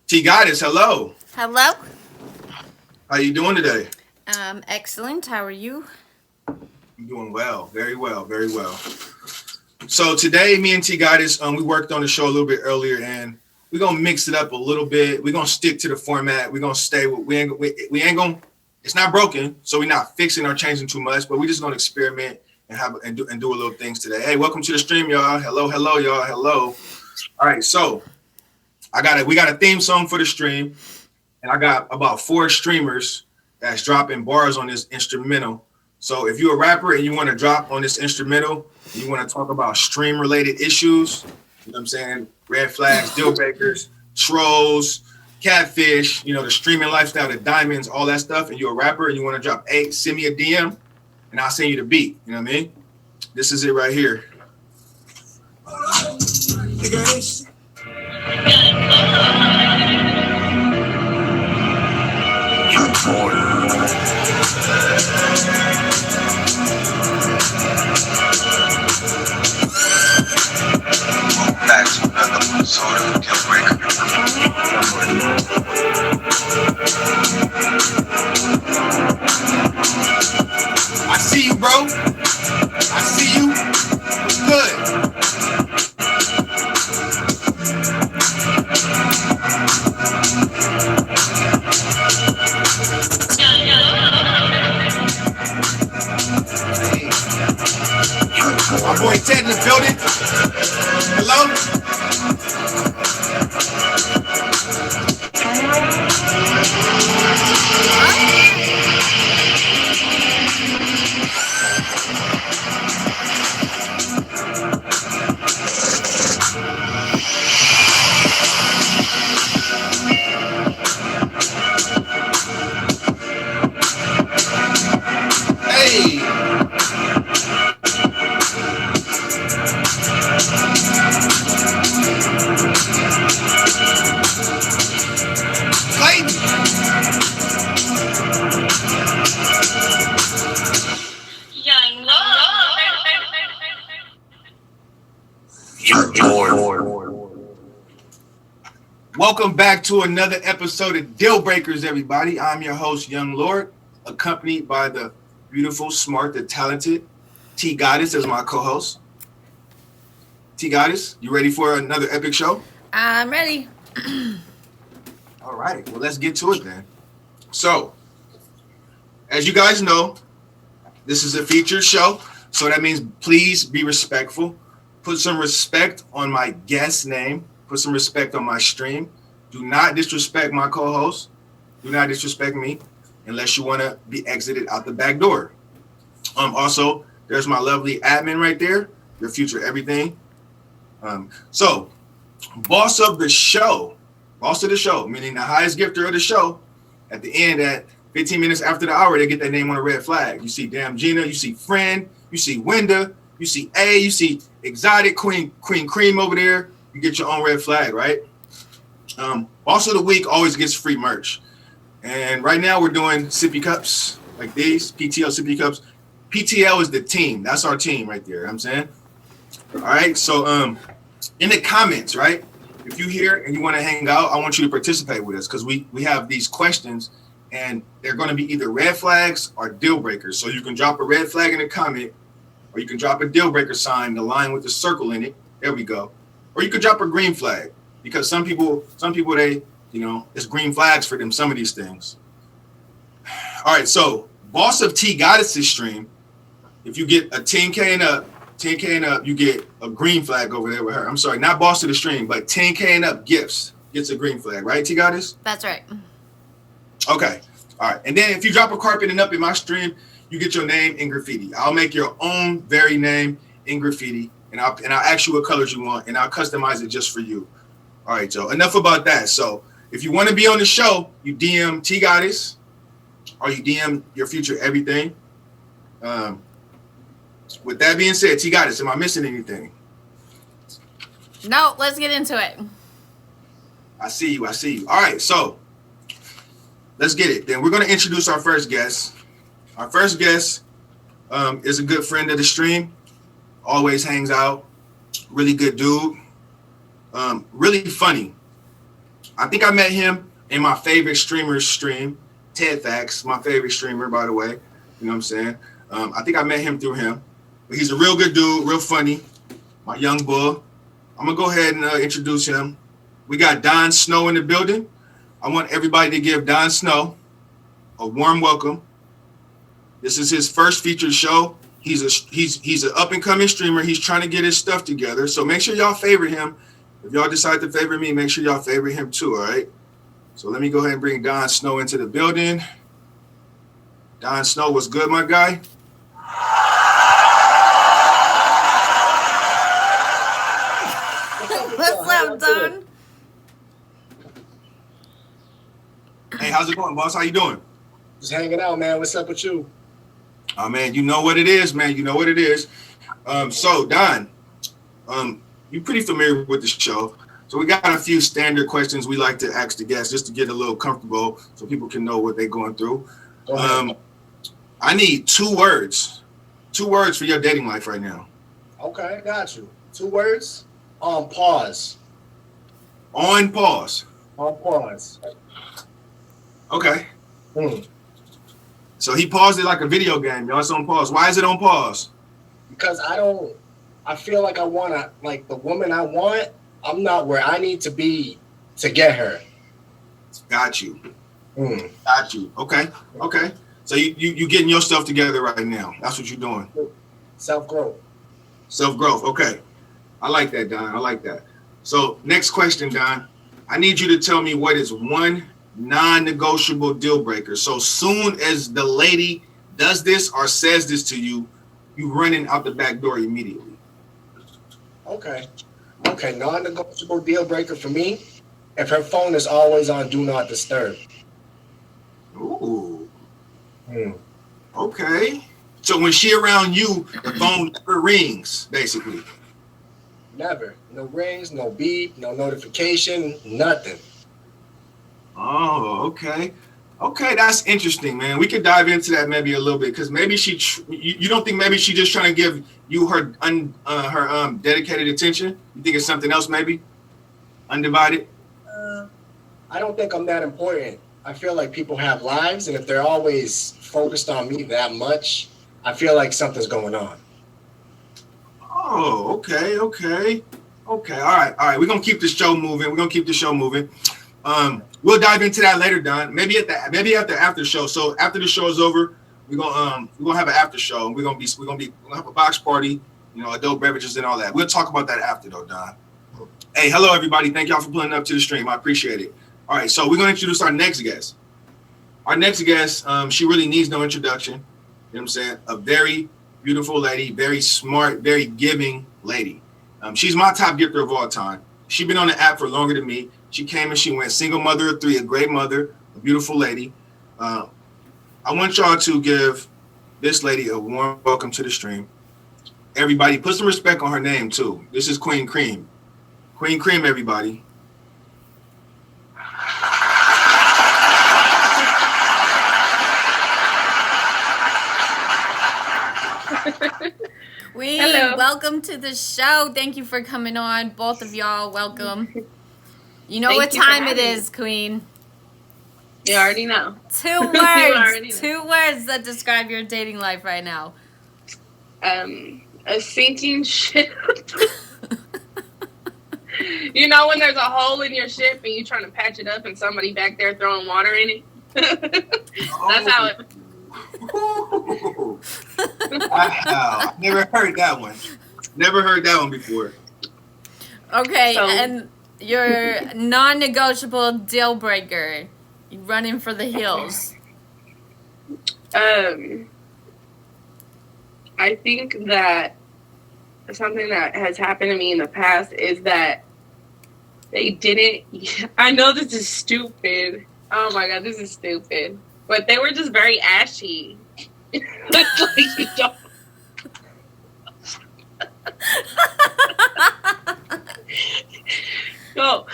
T Goddess, hello. Hello. How you doing today? Excellent. How are you? I'm doing well, very well, very well. So today, me and T Goddess, we worked on the show a little bit earlier, and we're gonna mix it up a little bit. We're gonna stick to the format. We're gonna stay with we ain't gonna. It's not broken, so we're not fixing or changing too much. But we're just gonna experiment and do a little things today. Hey, welcome to the stream, y'all. Hello, hello, y'all. Hello. All right, so we got a theme song for the stream, and I got about 4 streamers that's dropping bars on this instrumental. So if you're a rapper and you want to drop on this instrumental, you want to talk about stream related issues, you know what I'm saying? Red flags, deal breakers, trolls, catfish, the streaming lifestyle, the diamonds, all that stuff, and you're a rapper and you want to drop 8, send me a DM and I'll send you the beat. You know what I mean? This is it right here. Back to another episode of Dealbreakers. I see you, bro. I see you. What's good? My boy Ted in the building. Hello? Hey! Clayton! Welcome back to another episode of Dealbreakers, everybody. I'm your host, Young Lord, accompanied by the beautiful, smart, the talented T Goddess as my co-host. T Goddess, you ready for another epic show? I'm ready. All right, well, let's get to it then. So, as you guys know, this is a featured show, so that means please be respectful. Put some respect on my guest name. Put some respect on my stream. Do not disrespect my co-host. Do not disrespect me unless you want to be exited out the back door. Also, there's my lovely admin right there, your future everything. So, boss of the show, meaning the highest gifter of the show, at the end at 15 minutes after the hour, they get their name on a red flag. You see Damn Gina, you see Friend, you see Winda, you see A, you see Exotic Queen Cream over there. You get your own red flag, right? Boss of the week always gets free merch. And right now we're doing sippy cups like these, PTL sippy cups. PTL is the team. That's our team right there. You know what I'm saying? All right. So in the comments, right? If you're here and you want to hang out, I want you to participate with us because we have these questions and they're going to be either red flags or deal breakers. So you can drop a red flag in the comment or you can drop a deal breaker sign, the line with the circle in it. There we go. Or you could drop a green flag because some people they, it's green flags for them, some of these things. All right, so boss of T Goddess's stream, if you get a 10K and up, you get a green flag over there with her. I'm sorry, not boss of the stream, but 10K and up gifts gets a green flag, right, T Goddess? That's right. Okay, all right. And then if you drop a carpet and up in my stream, you get your name in graffiti. I'll make your own very name in graffiti. And I'll ask you what colors you want, and I'll customize it just for you. All right, Joe. Enough about that. So if you want to be on the show, you DM T Goddess, or you DM your future everything. With that being said, T Goddess, am I missing anything? No, let's get into it. I see you. All right, so let's get it. Then we're going to introduce our first guest. Our first guest is a good friend of the stream. Always hangs out. Really good dude. Really funny. I think I met him in my favorite streamer's stream, Ted Facts, my favorite streamer, by the way. You know what I'm saying? I think I met him through him. But he's a real good dude, real funny. My young bull. I'm going to go ahead and introduce him. We got Don Snow in the building. I want everybody to give Don Snow a warm welcome. This is his first featured show. He's an up-and-coming streamer. He's trying to get his stuff together. So make sure y'all favorite him. If y'all decide to favor me, make sure y'all favorite him too, all right? So let me go ahead and bring Don Snow into the building. Don Snow, what's good, my guy? What's up, Don? Hey, how's it going, boss? How you doing? Just hanging out, man. What's up with you? Oh, man, you know what it is, man. You know what it is. So, Don, you're pretty familiar with the show. So we got a few standard questions we like to ask the guests just to get a little comfortable so people can know what they're going through. I need 2 words. 2 words for your dating life right now. Okay, got you. 2 words. On pause. On pause. On pause. Okay. So he paused it like a video game, y'all. It's on pause. Why is it on pause? Because I feel like I want to, like the woman I want, I'm not where I need to be to get her. Got you. Got you. Okay. Okay. So you getting your stuff together right now. That's what you're doing. Self-growth. Self-growth. Okay. I like that, Don. I like that. So next question, Don. I need you to tell me what is one non-negotiable deal breaker. So soon as the lady does this or says this to you, you running out the back door immediately. Okay. Okay. Non-negotiable deal breaker for me. If her phone is always on do not disturb. Ooh. Okay. So when she around you, the phone never rings, basically. Never. No rings, no beep, no notification, nothing. Oh, okay. Okay, that's interesting, man. We could dive into that maybe a little bit because maybe you don't think maybe she just trying to give you her dedicated attention? You think it's something else maybe? Undivided? I don't think I'm that important. I feel like people have lives, and if they're always focused on me that much, I feel like something's going on. Oh, okay. All right. We're gonna keep the show moving. We'll dive into that later, Don. Maybe at the after show. So after the show is over, we're gonna have an after show, and we're gonna have a box party, adult beverages and all that. We'll talk about that after though, Don. Hey, hello everybody. Thank y'all for pulling up to the stream. I appreciate it. All right, so we're gonna introduce our next guest. Our next guest, she really needs no introduction. You know what I'm saying? A very beautiful lady, very smart, very giving lady. She's my top gifter of all time. She's been on the app for longer than me. She came and she went, single mother of 3, a great mother, a beautiful lady. I want y'all to give this lady a warm welcome to the stream. Everybody, put some respect on her name too. This is Queen Cream. Queen Cream, everybody. Queen, hello. Welcome to the show. Thank you for coming on. Both of y'all, welcome. You know what Thank you for time it having is, Queen. You already know. 2 You words. already know. 2 words that describe your dating life right now. A sinking ship. You know when there's a hole in your ship and you're trying to patch it up and somebody back there throwing water in it? That's how it... Wow. Never heard that one before. Okay, So- and your non-negotiable deal breaker. You running for the hills. I think that something that has happened to me in the past is that they didn't... I know this is stupid. Oh my God, this is stupid. But they were just very ashy. Like, you don't... No,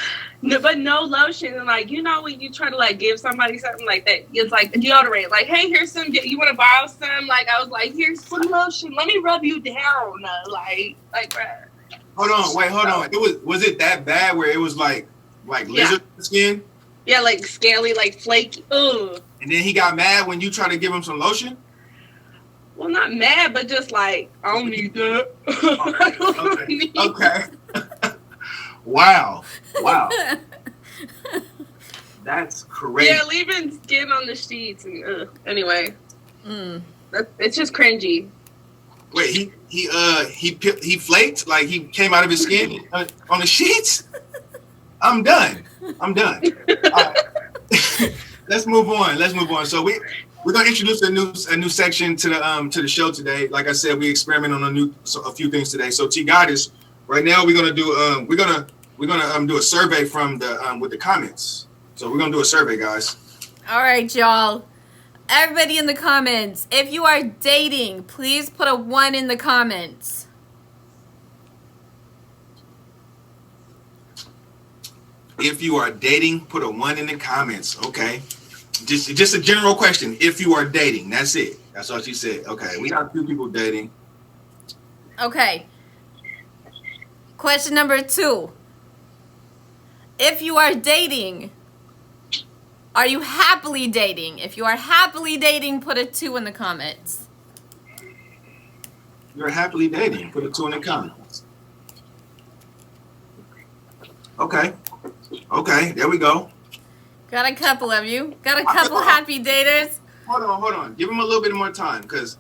but no lotion. And like, when you try to like give somebody something like that, it's like deodorant. Like, hey, here's some. You want to borrow some? Like, I was like, here's some lotion. Let me rub you down. Like, bruh. Hold on. It was it that bad where it was like like lizard skin. Yeah, like scaly, like flaky. Ugh. And then he got mad when you tried to give him some lotion. Well, not mad, but just like I don't need that. Okay. Wow. That's crazy. Yeah, leaving skin on the sheets and anyway, it's just cringy. Wait, he flaked, like he came out of his skin on the sheets. I'm done. All right. Let's move on. So we're gonna introduce a new section to the show today. Like I said, we experiment on a few things today. So T Goddess, right now we're gonna do a survey from the with the comments. So we're gonna do a survey, guys. All right, y'all. Everybody in the comments, if you are dating, please put a 1 in the comments. If you are dating, put a 1 in the comments. Okay. Just a general question. If you are dating, that's it. That's all she said. Okay. We got a few people dating. Okay. Question number 2. If you are dating, are you happily dating? If you are happily dating, put a 2 in the comments. You're happily dating. Put a 2 in the comments. Okay. There we go. Got a couple of you. Got a couple happy daters. Hold on. Give them a little bit more time, because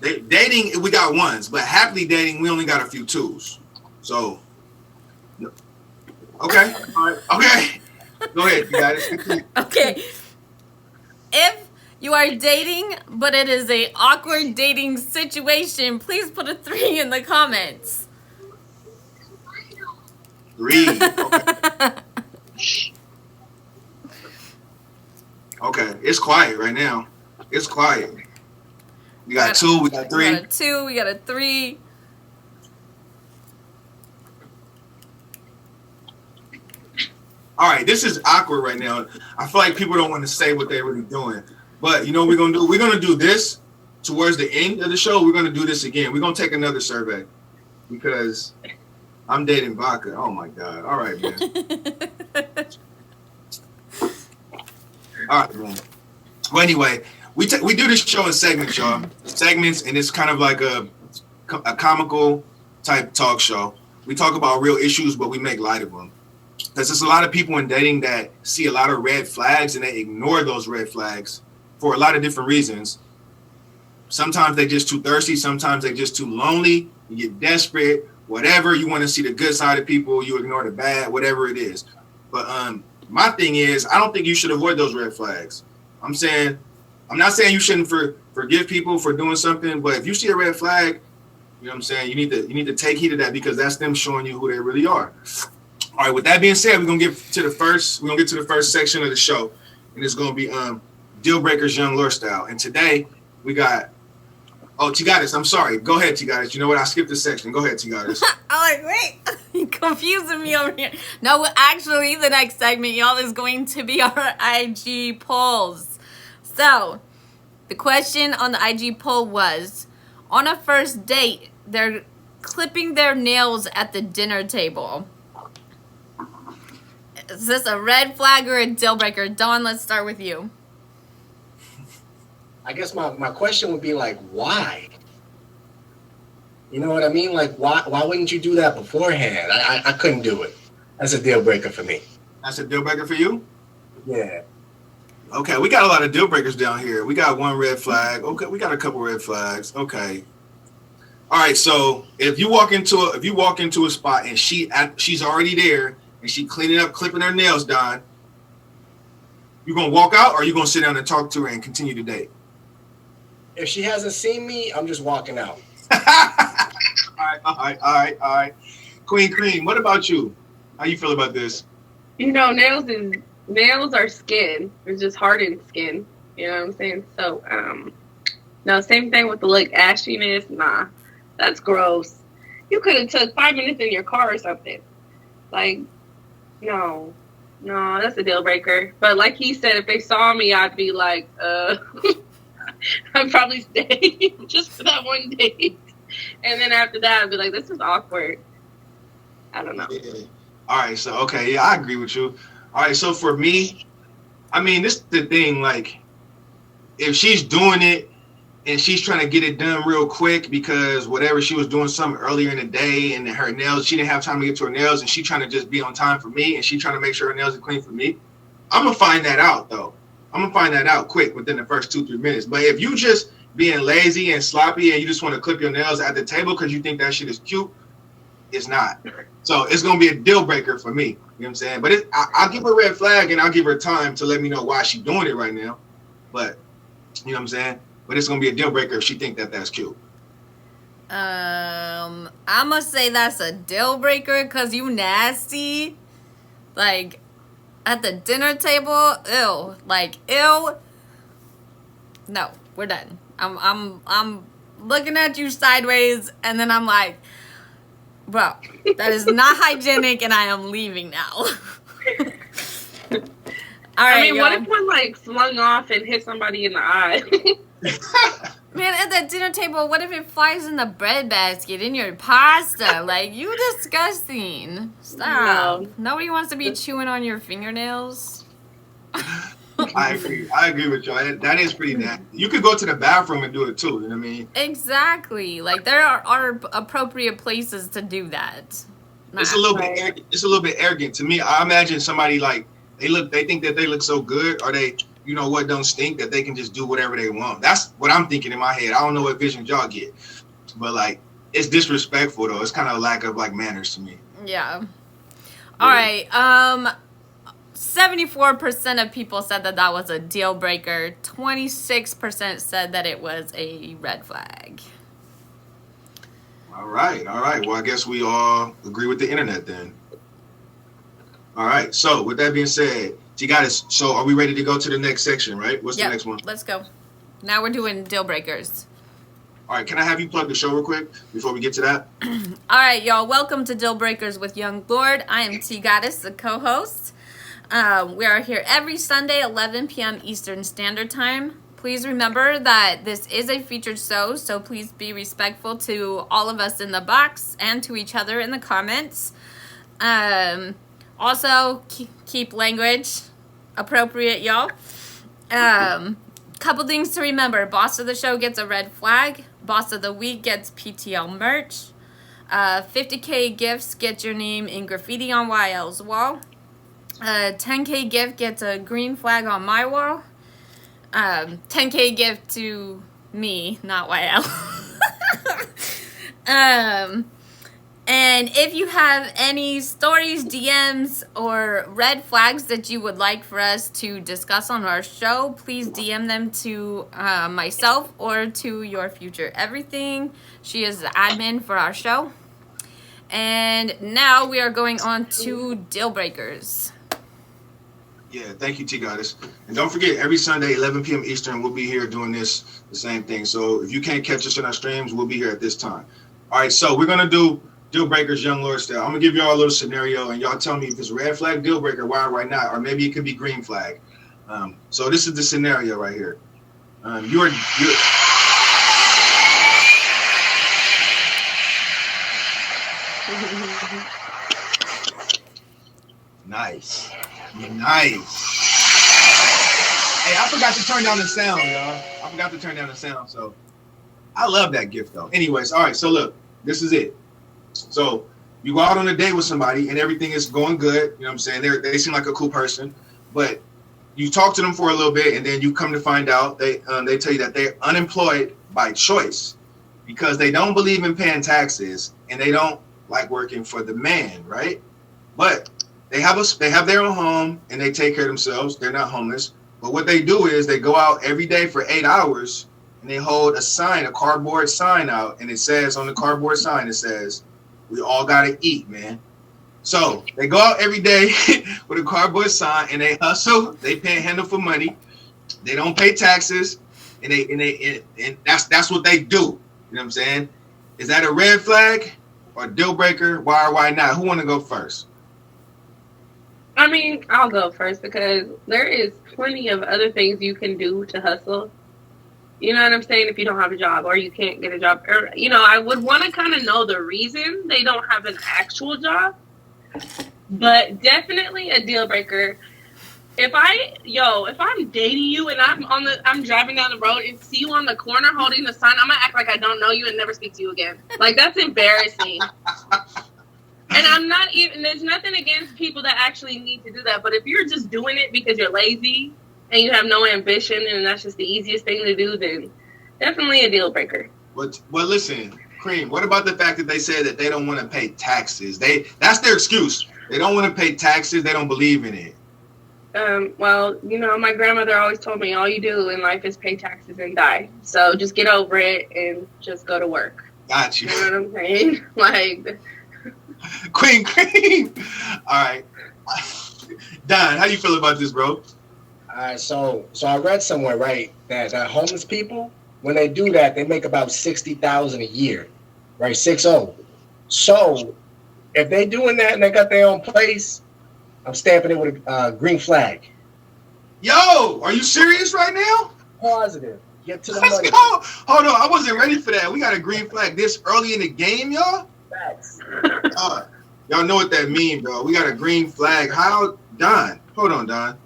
dating, we got 1s, but happily dating, we only got a few 2s. So, okay. All right. Okay. Go ahead, you got it. Okay. If you are dating, but it is a awkward dating situation, please put a 3 in the comments. 3. Okay. It's quiet right now. It's quiet. We got 2. We got 3. We got a 2. We got a 3. All right, this is awkward right now. I feel like people don't want to say what they're really doing. But you know what we're going to do? We're going to do this towards the end of the show. We're going to do this again. We're going to take another survey because I'm dating vodka. Oh, my God. All right, man. All right, man. Well, anyway, we do this show in segments, y'all. Segments, and it's kind of like a comical type talk show. We talk about real issues, but we make light of them. Because there's a lot of people in dating that see a lot of red flags and they ignore those red flags for a lot of different reasons. Sometimes they're just too thirsty. Sometimes they're just too lonely. You get desperate. Whatever. You want to see the good side of people. You ignore the bad. Whatever it is. But my thing is, I don't think you should avoid those red flags. I'm not saying you shouldn't forgive people for doing something. But if you see a red flag, you know what I'm saying, you need to take heed of that, because that's them showing you who they really are. All right, with that being said, we're gonna get to the first section of the show, and it's gonna be Dealbreakers Young Lure Style. And today we got T Goddess. I'm sorry. Go ahead, T Goddess. You know what? I skipped this section. Go ahead, T Goddess. I'm like, wait, you're confusing me over here. No, actually, the next segment, y'all, is going to be our IG polls. So, the question on the IG poll was, on a first date, they're clipping their nails at the dinner table. Is this a red flag or a deal breaker? Dawn, let's start with you. I guess my question would be like, why? You know what I mean? Like, why wouldn't you do that beforehand? I couldn't do it. That's a deal breaker for me. That's a deal breaker for you? Yeah. Okay, we got a lot of deal breakers down here. We got 1 red flag. Okay, we got a couple red flags. Okay. All right, so if you walk into a spot and she's already there and she clipping her nails, Don, you gonna walk out, or you gonna sit down and talk to her and continue to date? If she hasn't seen me, I'm just walking out. All right. Queen, what about you? How you feel about this? You know, nails are skin. It's just hardened skin. You know what I'm saying? So, no, same thing with the ashiness. Nah, that's gross. You could have took 5 minutes in your car or something. Like, no, that's a deal breaker. But like he said, if they saw me, I'd be like, I'd probably stay just for that one date. And then after that, I'd be like, this is awkward. I don't know. Yeah. All right, so okay, yeah, I agree with you. All right, so for me, I mean, this is the thing. Like, if she's doing it and she's trying to get it done real quick because whatever she was doing something earlier in the day and her nails, she didn't have time to get to her nails, and she trying to just be on time for me, and she trying to make sure her nails are clean for me. I'm gonna find that out though. I'm gonna find that out quick within the first 2-3 minutes. But if you just being lazy and sloppy and you just want to clip your nails at the table because you think that shit is cute, it's not. So it's gonna be a deal breaker for me. You know what I'm saying? But I'll give her a red flag and I'll give her time to let me know why she's doing it right now. But you know what I'm saying? But it's gonna be a deal breaker if she think that that's cute. I'm gonna say that's a deal breaker because you nasty. Like, at the dinner table, ew. Like, ew. No, we're done. I'm looking at you sideways, and then I'm like, bro, that is not hygienic, and I am leaving now. All right, I mean, what y'all. if one like flung off and hit somebody in the eye? Man, at the dinner table, what if it flies in the bread basket in your pasta? Like, you disgusting. Stop. No. Nobody wants to be chewing on your fingernails. I agree with you. That is pretty nasty. You could go to the bathroom and do it too. You know what I mean? Exactly. Like, there are appropriate places to do that. It's a little bit arrogant. It's a little bit arrogant to me. I imagine somebody like they think that they look so good, or they, you know what, don't stink, that they can just do whatever they want. That's what I'm thinking in my head. I don't know what vision y'all get, but like, it's disrespectful though. It's kind of a lack of like manners to me. Yeah. All right. 74% of people said that that was a deal breaker. 26% said that it was a red flag. All right. Well, I guess we all agree with the internet then. All right. So with that being said, you got us. So are we ready to go to the next section, right? What's the next one? Let's go. Now we're doing deal breakers. All right. Can I have you plug the show real quick before we get to that? All right, y'all. Welcome to Deal Breakers with Young Lord. I am T Goddess, the co-host. We are here every Sunday, 11 p.m. Eastern Standard Time. Please remember that this is a featured show, so please be respectful to all of us in the box and to each other in the comments. Also, keep language appropriate, y'all. Couple things to remember. Boss of the show gets a red flag. Boss of the week gets PTL merch. 50K gifts get your name in graffiti on YL's wall. 10K gift gets a green flag on my wall. 10K gift to me, not YL. And if you have any stories, DMs, or red flags that you would like for us to discuss on our show, please DM them to myself or to Your Future Everything. She is the admin for our show. And now we are going on to Deal Breakers. Yeah, thank you, T Goddess. And don't forget, every Sunday, 11 p.m. Eastern, we'll be here doing the same thing. So if you can't catch us in our streams, we'll be here at this time. All right, so we're going to do Deal Breakers, Young Lord style. I'm going to give y'all a little scenario, and y'all tell me if it's red flag, deal breaker, why not? Or maybe it could be green flag. So this is the scenario right here. You're Nice. Hey, I forgot to turn down the sound, y'all. So I love that gift, though. Anyways, all right. So look, this is it. So you go out on a date with somebody, and everything is going good. You know what I'm saying? They seem like a cool person, but you talk to them for a little bit, and then you come to find out they tell you that they're unemployed by choice because they don't believe in paying taxes and they don't like working for the man, right? But they have their own home and they take care of themselves. They're not homeless. But what they do is they go out every day for 8 hours and they hold a cardboard sign out, and it says on the cardboard sign, it says, "We all gotta eat, man." So they go out every day with a cardboard sign and they hustle. They panhandle for money. They don't pay taxes, and that's what they do. You know what I'm saying? Is that a red flag or deal breaker? Why or why not? Who want to go first? I mean, I'll go first because there is plenty of other things you can do to hustle. You know what I'm saying? If you don't have a job or you can't get a job, or, you know, I would want to kind of know the reason they don't have an actual job. But definitely a deal breaker. If I'm dating you and I'm driving down the road and see you on the corner holding the sign, I'm gonna act like I don't know you and never speak to you again. Like, that's embarrassing. And I'm not even, there's nothing against people that actually need to do that. But if you're just doing it because you're lazy and you have no ambition and that's just the easiest thing to do, then definitely a deal breaker. Well, listen, Cream, what about the fact that they said that they don't want to pay taxes? That's their excuse. They don't want to pay taxes. They don't believe in it. Well, my grandmother always told me all you do in life is pay taxes and die. So just get over it and just go to work. Got you. You know what I'm saying? Like, Queen. All right. Don, how you feel about this, bro? All right, so I read somewhere, right, that homeless people, when they do that, they make about $60,000 a year, right? 60. So if they doing that and they got their own place, I'm stamping it with a green flag. Yo, are you serious right now? Positive. Get to the Let's money. go. Hold on, I wasn't ready for that. We got a green flag this early in the game, y'all. Facts. Y'all know what that means, bro. We got a green flag. How, Don? Hold on, Don.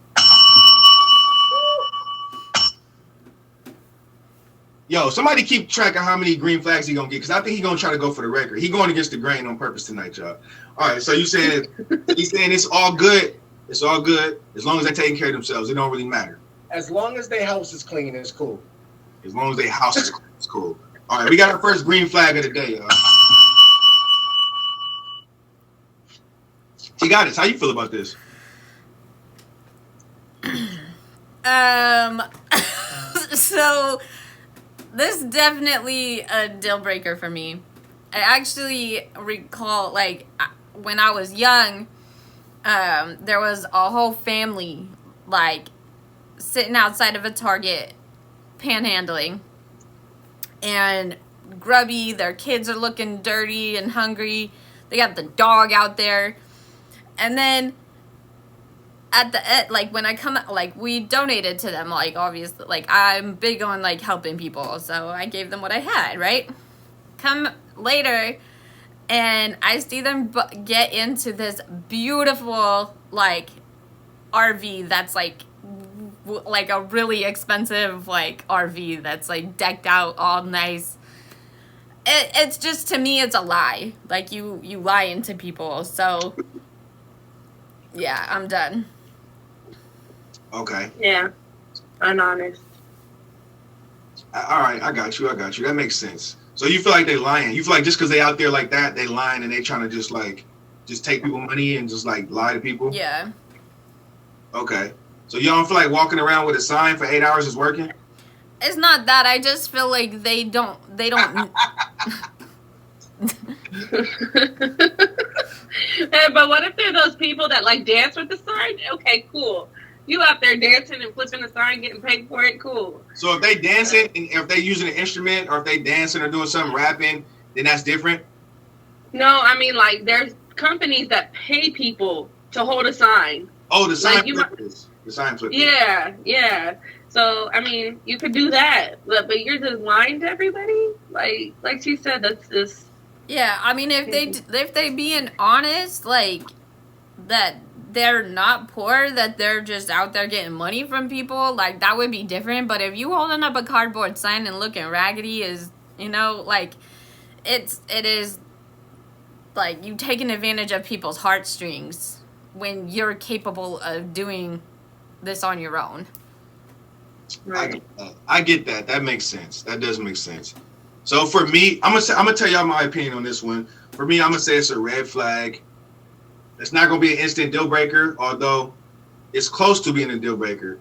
Yo, somebody keep track of how many green flags he gonna get, because I think he gonna try to go for the record. He going against the grain on purpose tonight, y'all. All right, so he's saying it's all good. It's all good as long as they're taking care of themselves. It don't really matter. As long as their house is clean, it's cool. As long as their house is clean, it's cool. All right, we got our first green flag of the day, y'all. T-Goddess, how you feel about this? So this is definitely a deal breaker for me. I actually recall, like, when I was young, there was a whole family, like, sitting outside of a Target panhandling, and grubby, their kids are looking dirty and hungry, they got the dog out there, and then at the end, like, when I come, like, we donated to them, like, obviously, like, I'm big on, like, helping people, so I gave them what I had, right? Come later, and I see them get into this beautiful, like, RV that's, like a really expensive, like, RV that's, like, decked out all nice. It's just, to me, it's a lie. Like, you lie into people, so, yeah, I'm done. Okay. yeah, I'm honest. All right, I got you. That makes sense. So you feel like they lying. You feel like just because they out there like that, they lying and they trying to just take people money and just, like, lie to people? Yeah. Okay. So you don't feel like walking around with a sign for 8 hours is working? It's not that. I just feel like they don't. But what if they're those people that, like, dance with the sign? Okay, cool. You out there dancing and flipping the sign, getting paid for it, cool. So if they dancing and if they using an instrument or if they dancing or doing something rapping, then that's different? No, I mean, like, there's companies that pay people to hold a sign. Oh, the sign Like, flippers. The sign flippers. Yeah. So, I mean, you could do that, but you're just lying to everybody? Like she said, that's just... Yeah, I mean, if they being honest, like, that they're not poor, that they're just out there getting money from people, like, that would be different. But if you holding up a cardboard sign and looking raggedy is, like, it is, like, you taking advantage of people's heartstrings when you're capable of doing this on your own. Right. I get that. That makes sense. That does make sense. So for me, I'm gonna tell y'all my opinion on this one. For me, I'm gonna say it's a red flag. It's not gonna be an instant deal breaker, although it's close to being a deal breaker.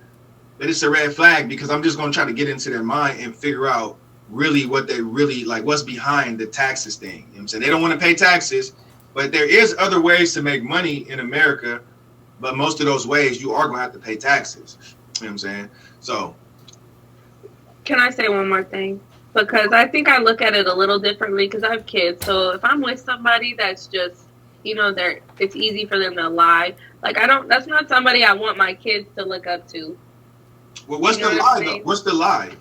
But it's a red flag because I'm just gonna try to get into their mind and figure out really what they really like, what's behind the taxes thing. You know what I'm saying? They don't want to pay taxes, but there is other ways to make money in America. But most of those ways, you are gonna have to pay taxes. You know what I'm saying? So, Can I say one more thing? Because I think I look at it a little differently because I have kids. So if I'm with somebody that's just, it's easy for them to lie. Like, that's not somebody I want my kids to look up to. well, what's the lie though? What's the lie?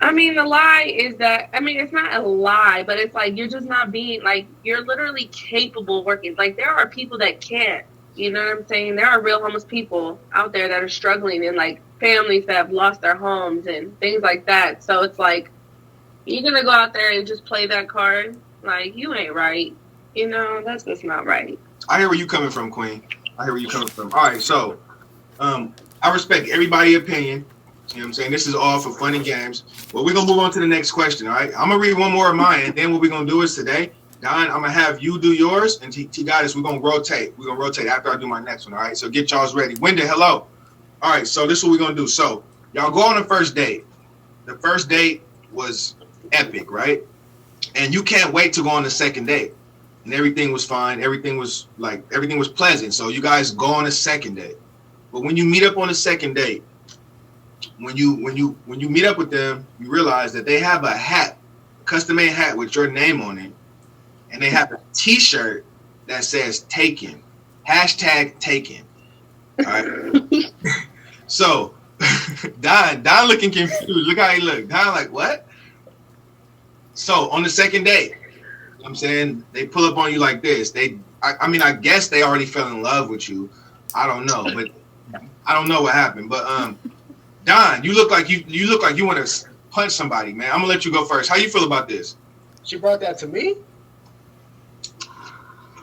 I mean, the lie is that, I mean, it's not a lie, but it's like you're just not being, like, you're literally capable of working. Like, there are people that can't. You know what I'm saying? There are real homeless people out there that are struggling and, like, families that have lost their homes and things like that. So it's like, you're going to go out there and just play that card? Like, you ain't right. You know, that's just not right. I hear where you coming from, Queen. I hear where you coming from. All right, so I respect everybody's opinion. You know what I'm saying? This is all for fun and games. Well, we're going to move on to the next question, all right? I'm going to read one more of mine, and then what we're going to do is today, Don, I'm going to have you do yours, and T-Goddess, we're going to rotate. We're going to rotate after I do my next one, all right? So get y'all's ready. Winda, hello. All right, so this is what we're going to do. So y'all go on the first date. The first date was epic, right? And you can't wait to go on the second date. And everything was fine. Everything was pleasant. So you guys go on a second date. But when you meet up on the second date, when you meet up with them, you realize that they have a hat, a custom-made hat with your name on it, and they have a T-shirt that says "Taken," #Taken. All right. So Don looking confused. Look how he looked. Don like, what? So on the second date, I'm saying they pull up on you like this. I mean, I guess they already fell in love with you. I don't know, but I don't know what happened. But Don, you look like you want to punch somebody, man. I'm gonna let you go first. How you feel about this? She brought that to me?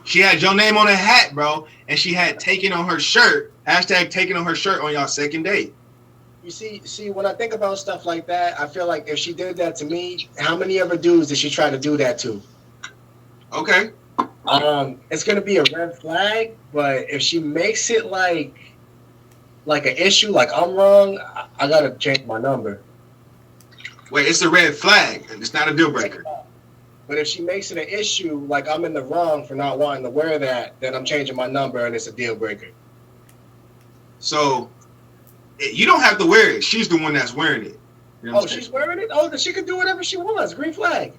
She had your name on a hat, bro, and she had "Taken" on her shirt. #Taken on her shirt on y'all second date. You see, when I think about stuff like that, I feel like if she did that to me, how many other dudes did she try to do that to? Okay. It's gonna be a red flag, but if she makes it like an issue, like I'm wrong, I gotta change my number. Wait, it's a red flag. It's not a deal breaker. But if she makes it an issue, like I'm in the wrong for not wanting to wear that, then I'm changing my number and it's a deal breaker. So you don't have to wear it. She's the one that's wearing it. You know what I'm She's wearing it? Oh, then she can do whatever she wants. Green flag.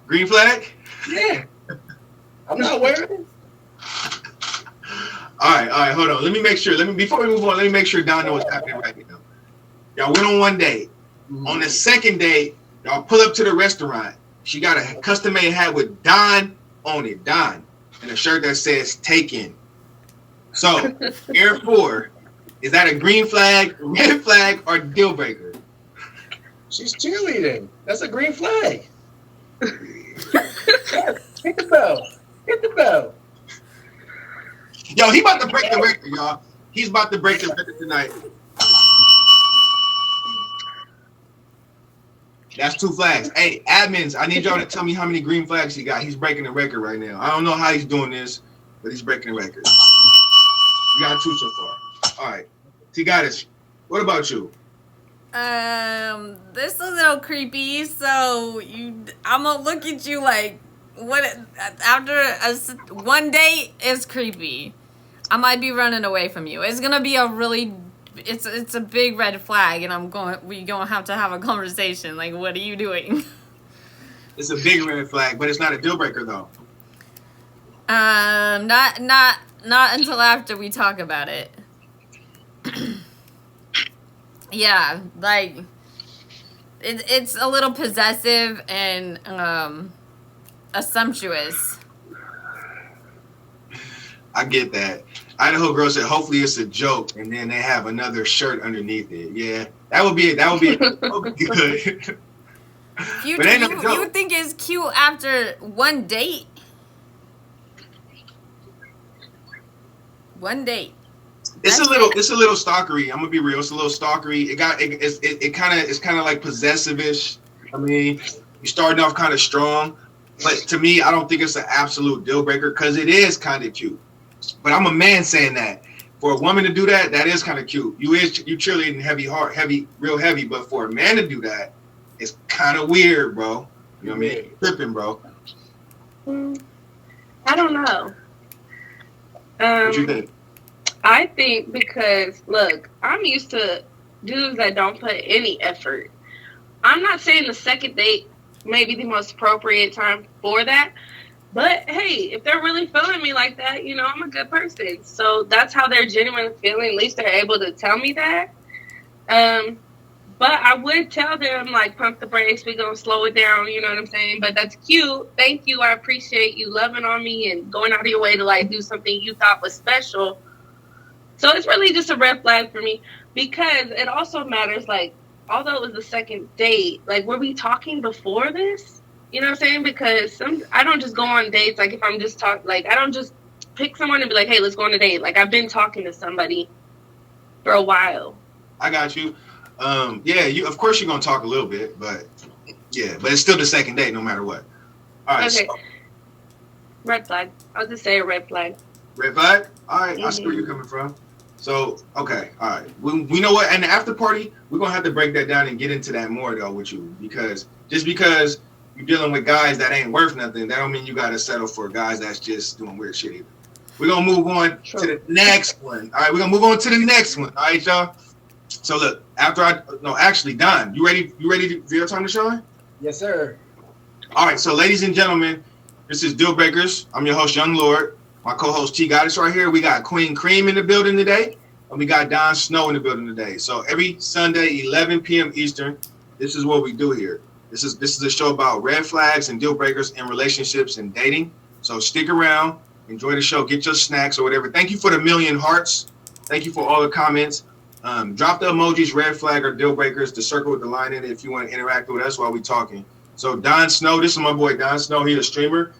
Green flag? Yeah. I'm not wearing it. All right, hold on. Let me make sure. Before we move on, let me make sure Don knows what's happening right now. Y'all went on one date. Mm-hmm. On the second date, y'all pull up to the restaurant. She got a custom-made hat with Don on it, Don, and a shirt that says "Taken." So, Air 4, is that a green flag, red flag, or deal breaker? She's cheerleading. That's a green flag. Hit the bell. Hit the bell. Yo, he about to break the record, y'all. He's about to break the record tonight. That's 2 flags. Hey, admins, I need y'all to tell me how many green flags he got. He's breaking the record right now. I don't know how he's doing this, but he's breaking the record. You got 2 so far. All right. T-Goddess, what about you? This is a little creepy. So I'm gonna look at you like, what? After one date is creepy. I might be running away from you. It's gonna be it's a big red flag, and we gonna have to have a conversation. Like, what are you doing? It's a big red flag, but it's not a deal breaker though. Not until after we talk about it. Yeah, like it's a little possessive and assumptuous. I get that. Idaho girl said, hopefully it's a joke, and then they have another shirt underneath it. Yeah, that would be good. You think it's cute after one date? One date. It's a little stalkery. I'm gonna be real. It's a little stalkery. It's kind of like possessive-ish. I mean, you're starting off kind of strong, but to me, I don't think it's an absolute deal breaker because it is kind of cute. But I'm a man saying that. For a woman to do that, that is kind of cute. You cheerleading real heavy. But for a man to do that, it's kind of weird, bro. You know what I mean? Tripping, bro. I don't know. What you think? I think because, look, I'm used to dudes that don't put any effort. I'm not saying the second date may be the most appropriate time for that. But, hey, if they're really feeling me like that, you know, I'm a good person. So that's how they're genuinely feeling. At least they're able to tell me that. But I would tell them, like, pump the brakes. We're going to slow it down. You know what I'm saying? But that's cute. Thank you. I appreciate you loving on me and going out of your way to, like, do something you thought was special. So it's really just a red flag for me because it also matters, like, although it was the second date, like, were we talking before this? You know what I'm saying? Because I don't just go on dates, like, if I'm just like, I don't just pick someone and be like, hey, let's go on a date. Like, I've been talking to somebody for a while. I got you. Yeah, you of course you're gonna talk a little bit, but yeah, but it's still the second date no matter what. All right. Okay. So, Red flag. I'll just say a red flag. red flag? All right, I see where you're coming from. So, okay, all right. We know what, and the after party, we're gonna have to break that down and get into that more though with you, because just because you're dealing with guys that ain't worth nothing, that don't mean you gotta settle for guys that's just doing weird shit either. We're gonna move on to the next one. All right, we're gonna move on to the next one. All right, y'all. So look, actually, Don, you ready for your time to shine? Yes, sir. All right, so ladies and gentlemen, this is Dealbreakers. I'm your host, Young Lord. My co-host T Goddess right here. We got Queen Cream in the building today, and we got Don Snow in the building today. So every Sunday, 11 p.m. Eastern, this is what we do here. This is a show about red flags and deal breakers in relationships and dating. So stick around, enjoy the show, get your snacks or whatever. Thank you for the 1,000,000 hearts. Thank you for all the comments. Drop the emojis, red flag or deal breakers, the circle with the line in it if you want to interact with us while we're talking. So Don Snow, this is my boy Don Snow. He's a streamer.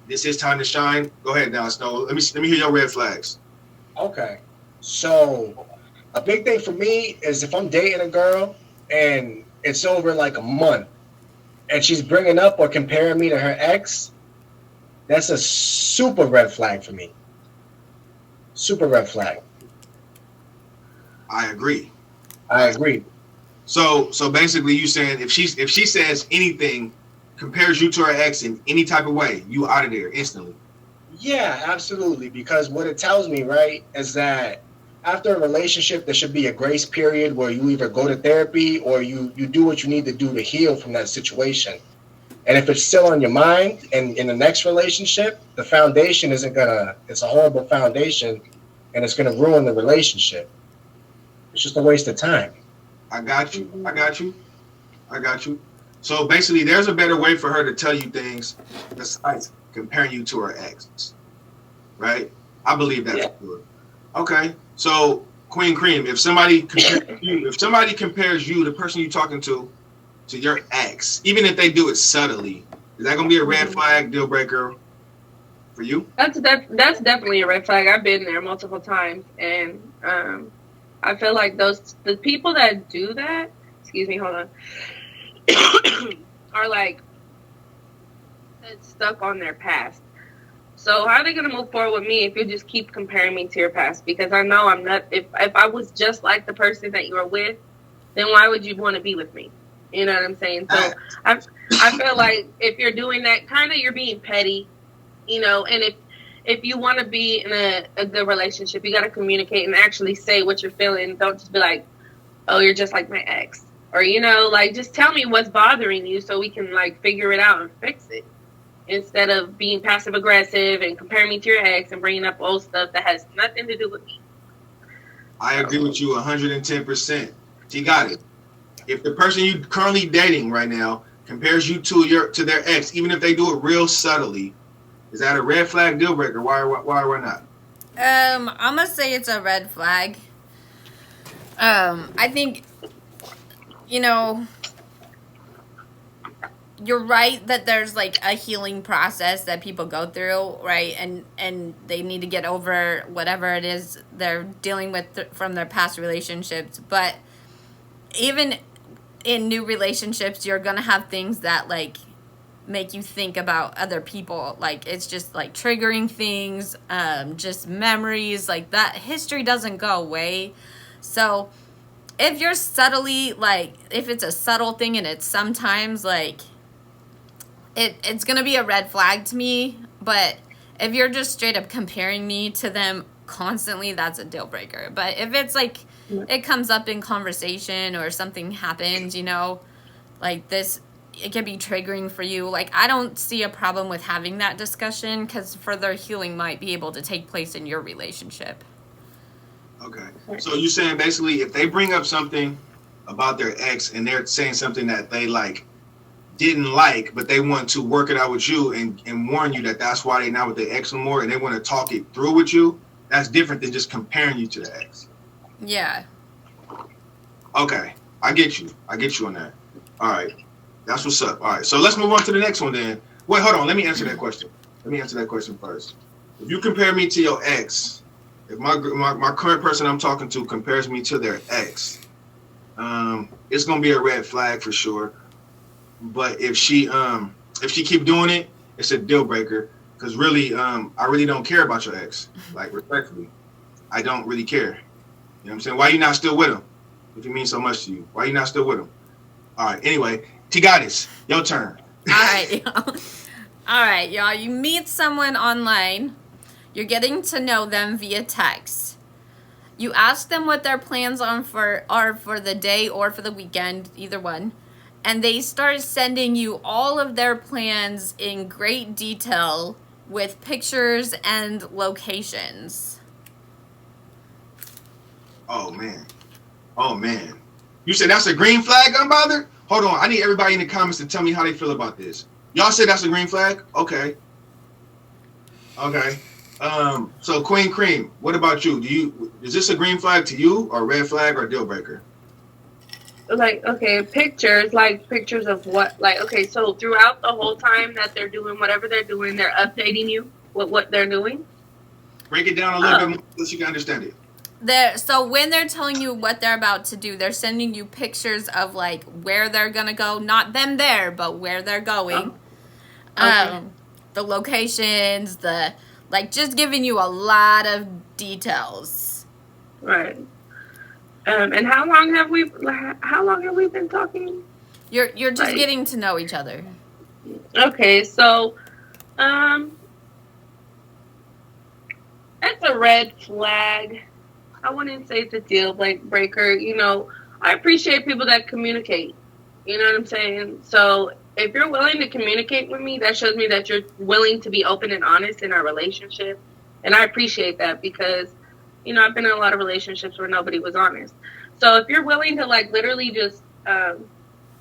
This is time to shine. Go ahead, Don Snow. Let me hear your red flags. Okay. So a big thing for me is if I'm dating a girl and it's over like a month and she's bringing up or comparing me to her ex, that's a super red flag for me. Super red flag. I agree. I agree. So basically, you saying if she says anything, compares you to her ex in any type of way, you out of there instantly. Yeah, absolutely. Because what it tells me, right, is that after a relationship, there should be a grace period where you either go to therapy or you do what you need to do to heal from that situation. And if it's still on your mind and in the next relationship, the foundation it's a horrible foundation and it's gonna ruin the relationship. It's just a waste of time. I got you. So basically, there's a better way for her to tell you things besides comparing you to her ex, right? I believe that's good. Okay, so Queen Cream, if somebody compares you, the person you're talking to your ex, even if they do it subtly, is that gonna be a red flag, deal breaker for you? That's definitely a red flag. I've been there multiple times, and I feel like the people that do that, excuse me, hold on, are like stuck on their past. So how are they gonna move forward with me if you just keep comparing me to your past? Because I know I'm not. If I was just like the person that you were with, then why would you want to be with me? You know what I'm saying? So I feel like if you're doing that, kind of you're being petty, you know. And if you want to be in a good relationship, you got to communicate and actually say what you're feeling. Don't just be like, oh, you're just like my ex. Or, you know, like, just tell me what's bothering you so we can, like, figure it out and fix it. Instead of being passive-aggressive and comparing me to your ex and bringing up old stuff that has nothing to do with me. I agree with you 110%. You got it. If the person you currently dating right now compares you to their ex, even if they do it real subtly, is that a red flag deal breaker? Why or not? I'm gonna say it's a red flag. I think, you know, you're right that there's like a healing process that people go through, right? And they need to get over whatever it is they're dealing with from their past relationships. But even in new relationships, you're gonna have things that like make you think about other people. Like, it's just like triggering things, just memories like that. History doesn't go away. So if you're subtly, like, if it's a subtle thing and it's sometimes like it's gonna be a red flag to me. But if you're just straight up comparing me to them constantly, that's a deal breaker. But if it's like it comes up in conversation or something happens, you know, like this, it can be triggering for you. Like, I don't see a problem with having that discussion because further healing might be able to take place in your relationship. Okay. So you're saying basically if they bring up something about their ex and they're saying something that they like didn't like, but they want to work it out with you and warn you that that's why they're not with their ex no more, and they want to talk it through with you, that's different than just comparing you to the ex. Yeah. Okay, I get you on that. All right, that's what's up. All right, so let's move on to the next one then. Wait, hold on, let me answer that question. First. If you compare me to your ex, if my current person I'm talking to compares me to their ex, it's gonna be a red flag for sure. But if she keep doing it, it's a deal breaker. Because really, I really don't care about your ex. Like, respectfully, I don't really care. You know what I'm saying? Why you not still with him? If he means so much to you, why you not still with him? All right. Anyway, T-Goddess, your turn. All right, y'all. All right, y'all. You meet someone online. You're getting to know them via text. You ask them what their plans are for the day or for the weekend, either one. And they start sending you all of their plans in great detail with pictures and locations. Oh, man. You said that's a green flag, Unbothered? Hold on. I need everybody in the comments to tell me how they feel about this. Y'all said that's a green flag? Okay. So Queen Cream, what about you? Is this a green flag to you, or red flag, or deal breaker? Like, okay, pictures of what? Like, okay, so throughout the whole time that they're doing whatever they're doing, they're updating you with what they're doing? Break it down a little bit more so you can understand it. So when they're telling you what they're about to do, they're sending you pictures of like where they're gonna go, not them there, but where they're going. Okay. The locations, just giving you a lot of details. Right. And how long have we been talking? You're just getting to know each other. Okay, so that's a red flag. I wouldn't say it's a deal breaker. You know, I appreciate people that communicate. You know what I'm saying? So if you're willing to communicate with me, that shows me that you're willing to be open and honest in our relationship. And I appreciate that because, you know, I've been in a lot of relationships where nobody was honest. So if you're willing to like literally just, and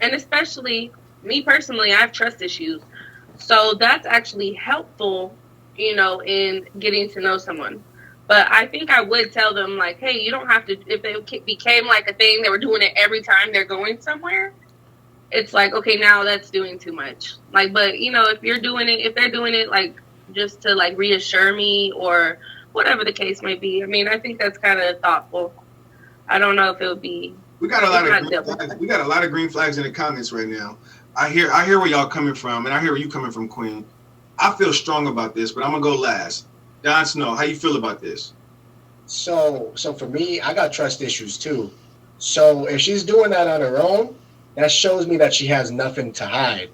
especially me personally, I have trust issues. So that's actually helpful, you know, in getting to know someone. But I think I would tell them like, hey, you don't have to, if it became like a thing, they were doing it every time they're going somewhere. It's like, okay, now that's doing too much. Like, but you know, if they're doing it like just to like reassure me or whatever the case may be. I mean, I think that's kind of thoughtful. I don't know if it would be. We got a lot of green flags in the comments right now. I hear where y'all coming from, and I hear where you coming from, Queen. I feel strong about this, but I'm gonna go last. Don Snow, how you feel about this? So for me, I got trust issues too. So if she's doing that on her own, that shows me that she has nothing to hide.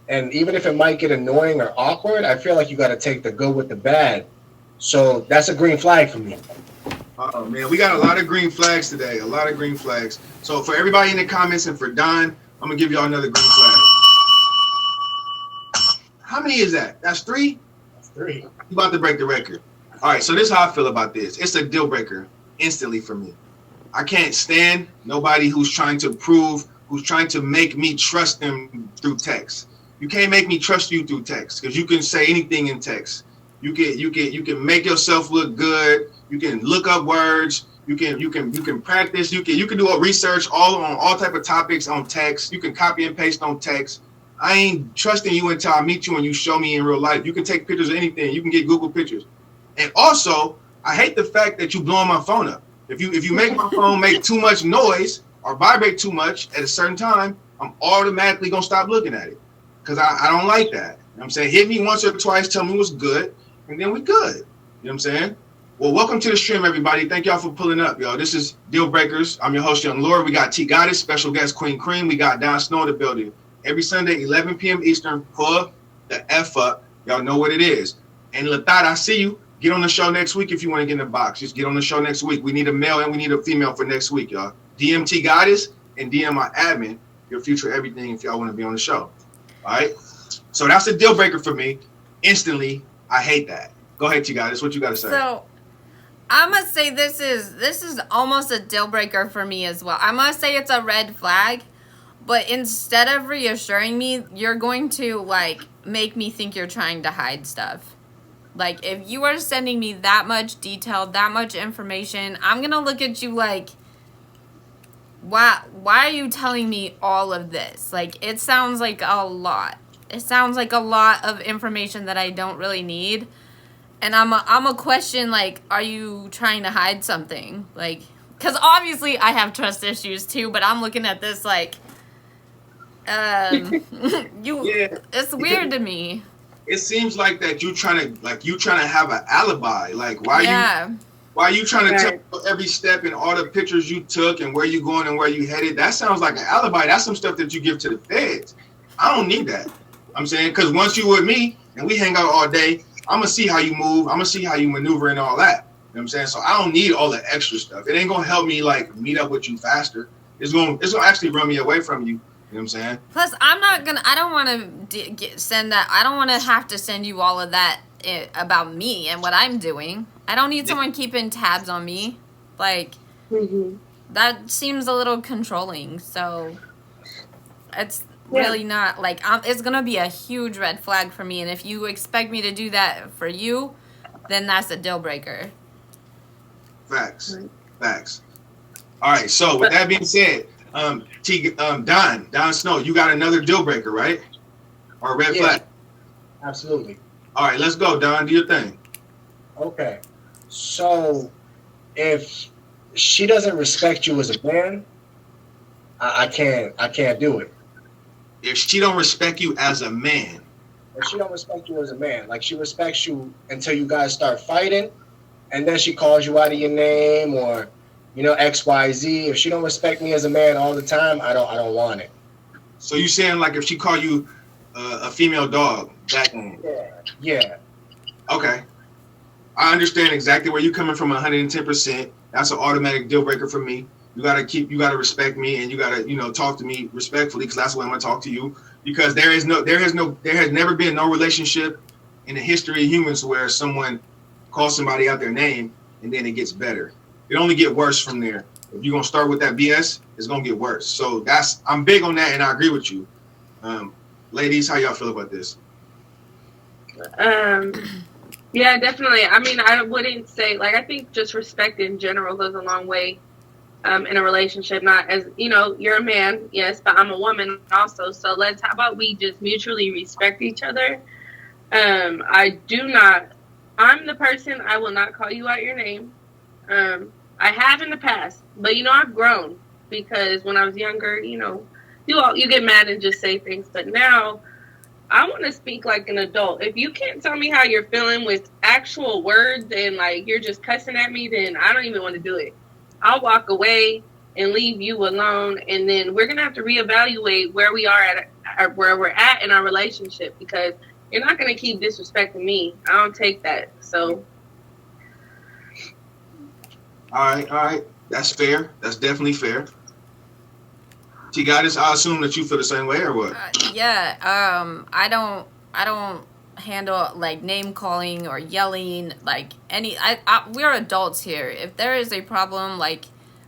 And even if it might get annoying or awkward, I feel like you got to take the good with the bad. So that's a green flag for me. Oh man, we got a lot of green flags today. A lot of green flags. So for everybody in the comments and for Don, I'm gonna give y'all another green flag. How many is that? That's 3? That's 3. You about to break the record. All right, so this is how I feel about this. It's a deal breaker instantly for me. I can't stand nobody who's trying to make me trust them through text. You can't make me trust you through text because you can say anything in text. You can make yourself look good. You can look up words. You can practice. You can do a research on all type of topics on text. You can copy and paste on text. I ain't trusting you until I meet you and you show me in real life. You can take pictures of anything. You can get Google pictures. And also, I hate the fact that you blowing my phone up. If you make my phone make too much noise or vibrate too much at a certain time, I'm automatically gonna stop looking at it because I don't like that. You know what I'm saying? Hit me once or twice, tell me what's good, and then we good. You know what I'm saying? Well, welcome to the stream, everybody. Thank y'all for pulling up, y'all. This is Dealbreakers. I'm your host, Young Lord. We got T-Goddess, special guest Queen Cream. We got Don Snow in the building. Every Sunday, 11 p.m. Eastern, pull the F up. Y'all know what it is. And Lathad, I see you. Get on the show next week if you want to get in the box. Just get on the show next week. We need a male and we need a female for next week, y'all. DM T-Goddess and DM my admin, your future everything, if y'all want to be on the show. All right? So that's a deal breaker for me. Instantly, I hate that. Go ahead, T-Goddess. What you got to say? So I'm gonna say this is almost a deal breaker for me as well. I'm gonna say it's a red flag, but instead of reassuring me, you're going to like make me think you're trying to hide stuff. Like if you are sending me that much detail, that much information, I'm gonna look at you like, why are you telling me all of this? Like it sounds like a lot. It sounds like a lot of information that I don't really need. And I'm a question like, are you trying to hide something? Like, because obviously I have trust issues too, but I'm looking at this like, it's weird to me. It seems like that you trying to have an alibi. Like why are you trying to tell every step and all the pictures you took and where you going and where you headed? That sounds like an alibi. That's some stuff that you give to the feds. I don't need that. I'm saying, because once you with me and we hang out all day, I'm gonna see how you move. I'm gonna see how you maneuver and all that. You know what I'm saying? So I don't need all the extra stuff. It ain't gonna help me like meet up with you faster. It's gonna actually run me away from you. You know what I'm saying? Plus, I don't want to send that. I don't want to have to send you all of that about me and what I'm doing. I don't need someone keeping tabs on me. Like, that seems a little controlling. So, it's really not, like, it's going to be a huge red flag for me. And if you expect me to do that for you, then that's a deal breaker. Facts. All right, so with that being said, Don Snow, you got another deal breaker, right? Or red flag? Absolutely. All right, let's go, Don. Do your thing. Okay. So, if she doesn't respect you as a man, I can't do it. If she don't respect you as a man. If she don't respect you as a man, like she respects you until you guys start fighting, and then she calls you out of your name or, you know, XYZ. If she don't respect me as a man all the time, I don't want it. So you saying like if she call you a female dog, that? Yeah. Okay. I understand exactly where you're coming from 110%. That's an automatic deal breaker for me. You gotta respect me, and you gotta, you know, talk to me respectfully, because that's the way I'm gonna talk to you. Because there has never been no relationship in the history of humans where someone calls somebody out their name and then it gets better. It only get worse from there. If you're gonna start with that BS, it's gonna get worse. So I'm big on that, and I agree with you. Ladies, how y'all feel about this? Yeah, definitely. I mean, I wouldn't say, like, I think just respect in general goes a long way in a relationship. Not as, you know, you're a man, yes, but I'm a woman also. So how about we just mutually respect each other? I'm the person, I will not call you out your name. I have in the past, but, you know, I've grown, because when I was younger, you know, you get mad and just say things. But now I want to speak like an adult. If you can't tell me how you're feeling with actual words and like you're just cussing at me, then I don't even want to do it. I'll walk away and leave you alone, and then we're gonna have to reevaluate where we are at, where we're at in our relationship, because you're not gonna keep disrespecting me. I don't take that. So. All right. That's fair. That's definitely fair. T-Goddess, I assume that you feel the same way, or what? I don't handle like name calling or yelling, like we're adults here. If there is a problem, like,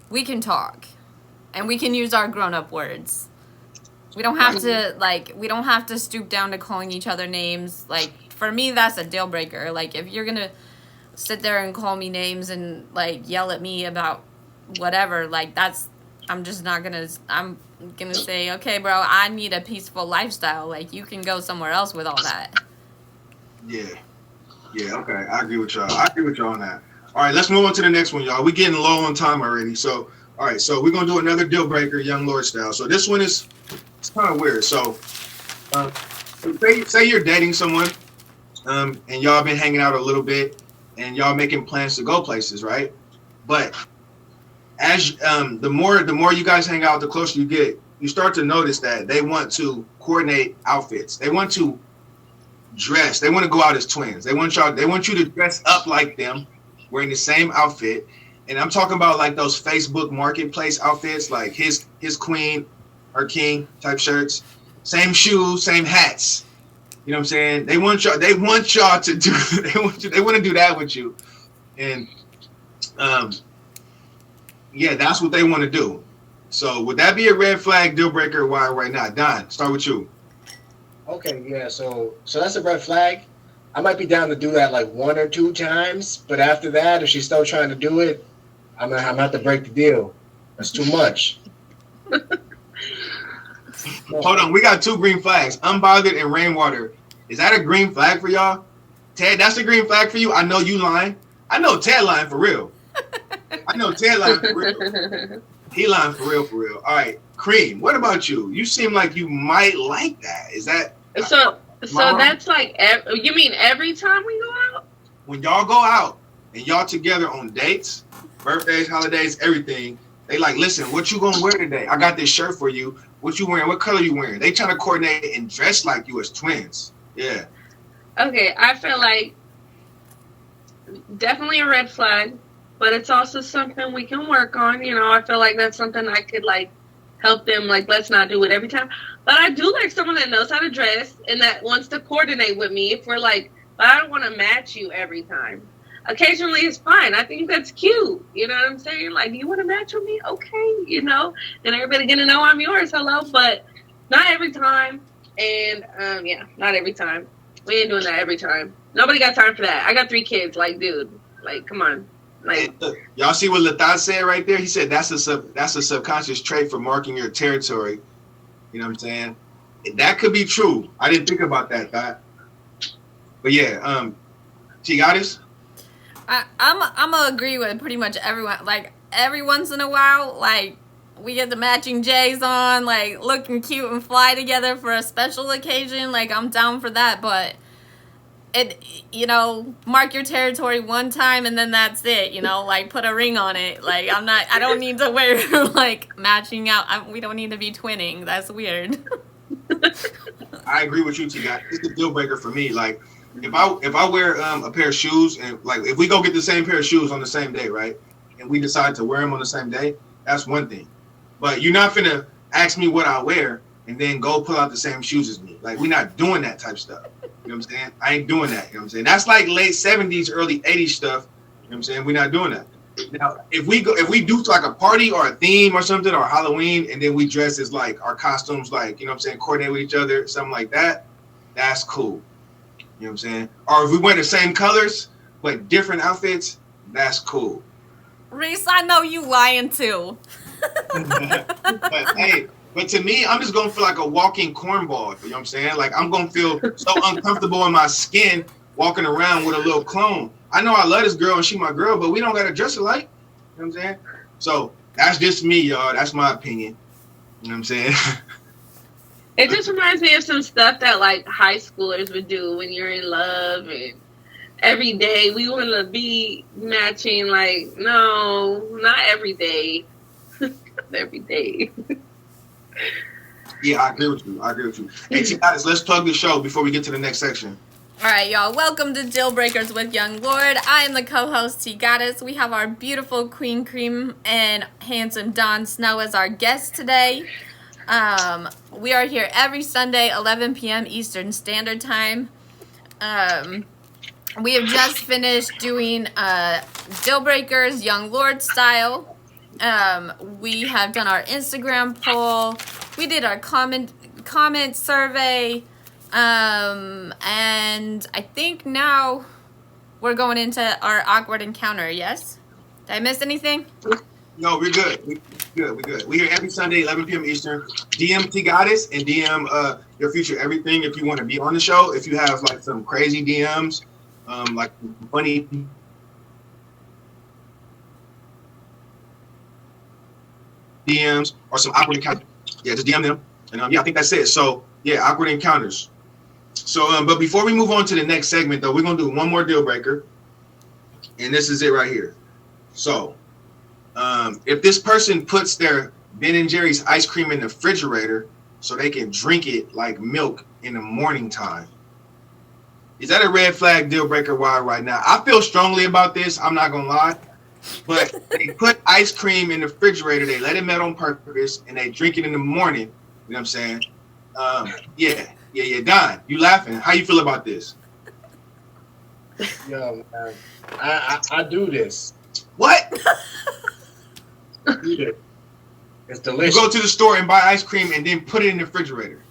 we can talk and we can use our grown-up words. We don't have to stoop down to calling each other names. Like, for me, that's a deal breaker. Like, if you're gonna sit there and call me names and like yell at me about whatever, like, I'm gonna say, okay, bro, I need a peaceful lifestyle. Like, you can go somewhere else with all that. Yeah, okay. I agree with y'all on that. All right, let's move on to the next one, y'all. We're getting low on time already. So, all right, so we're going to do another deal breaker, Young Lord style. So this one it's kind of weird. So, say you're dating someone, and y'all been hanging out a little bit, and y'all making plans to go places, right? But as the more you guys hang out, the closer you get, you start to notice that they want to coordinate outfits. They want to dress. They want to go out as twins. They want you to dress up like them, wearing the same outfit. And I'm talking about like those Facebook marketplace outfits, like his queen, her king type shirts, same shoes, same hats. You know what I'm saying? They want y'all to do. They want to do that with you. And yeah, that's what they want to do. So would that be a red flag, deal breaker? Why right now? Don, start with you. Okay, yeah. So that's a red flag. I might be down to do that like 1 or 2 times, but after that, if she's still trying to do it, I'm gonna have to break the deal. That's too much. Hold on, we got 2 green flags: unbothered and rainwater. Is that a green flag for y'all? Ted, that's a green flag for you. I know you lying. I know Ted lying for real. I know Ted lying for real. He lying for real, for real. All right, Cream, what about you? You seem like you might like that. Is that so that's like you mean every time we go out? When y'all go out and y'all together on dates, birthdays, holidays, everything, they like, listen, what you gonna wear today? I got this shirt for you. What you wearing? What color you wearing? They trying to coordinate and dress like you as twins. Yeah. Okay, I feel like definitely a red flag, but it's also something we can work on. You know, I feel like that's something I could like help them. Like, let's not do it every time. But I do like someone that knows how to dress and that wants to coordinate with me. If we're like, but I don't want to match you every time. Occasionally it's fine. I think that's cute. You know what I'm saying? Like, you want to match with me? Okay, you know, and everybody gonna know I'm yours. Hello, but not every time. And yeah, not every time. We ain't doing that every time. Nobody got time for that. I got 3 kids. Like, dude, like, come on. Like, y'all see what Lathad said right there? He said that's a subconscious trait for marking your territory. You know what I'm saying? That could be true. I didn't think about that, Thought. But yeah, T got us. I'm gonna agree with pretty much everyone. Like, every once in a while, like, we get the matching J's on, like, looking cute and fly together for a special occasion. Like, I'm down for that, but it, you know, mark your territory one time and then that's it, you know, like, put a ring on it. Like, I don't need to wear, like, matching out. We don't need to be twinning. That's weird. I agree with you, T. It's a deal breaker for me. Like, if I wear a pair of shoes and, like, if we go get the same pair of shoes on the same day, right, and we decide to wear them on the same day, that's one thing. But you're not finna ask me what I wear and then go pull out the same shoes as me. Like, we're not doing that type of stuff. You know what I'm saying? I ain't doing that. You know what I'm saying? That's like late 70s, early 80s stuff. You know what I'm saying? We're not doing that. Now, if we do like a party or a theme or something, or Halloween, and then we dress as like our costumes, like, you know what I'm saying, coordinate with each other, something like that, that's cool. You know what I'm saying? Or if we wear the same colors but different outfits, that's cool. Reese, I know you lying too. But to me, I'm just gonna feel like a walking cornball. You know what I'm saying? Like, I'm gonna feel so uncomfortable in my skin walking around with a little clone. I know I love this girl and she my girl, but we don't gotta dress alike. You know what I'm saying? So that's just me, y'all. That's my opinion. You know what I'm saying? it just reminds me of some stuff that like high schoolers would do when you're in love, and every day we want to be matching. Like, no, not every day. Not every day. Yeah, I agree with you. Hey, T, guys, let's plug the show before we get to the next section. All right, y'all. Welcome to Dealbreakers with Young Lord. I am the co-host, T Goddess. We have our beautiful Queen Cream and handsome Don Snow as our guest today. We are here every Sunday, 11 p.m. Eastern Standard Time. We have just finished doing Dealbreakers Young Lord style. We have done our Instagram poll. We did our comment survey. And I think now we're going into our awkward encounter. Yes? Did I miss anything? No, we're good. We're good. We're here every Sunday, 11 p.m. Eastern. DM T Goddess and DM your future everything if you want to be on the show. If you have like some crazy DMs, like funny DMs or some awkward encounters, yeah, just DM them. And yeah, I think that's it. So yeah, awkward encounters. So, but before we move on to the next segment, though, we're gonna do one more deal breaker, and this is it right here. So, if this person puts their Ben and Jerry's ice cream in the refrigerator so they can drink it like milk in the morning time, is that a red flag deal breaker? Why right now? I feel strongly about this. I'm not gonna lie, but they put ice cream in the refrigerator, they let it melt on purpose, and they drink it in the morning. You know what I'm saying? Yeah. Don, you laughing? How you feel about this? Yo, man, I do this. What? Eat it. It's You delicious. go to the store and buy ice cream and then put it in the refrigerator.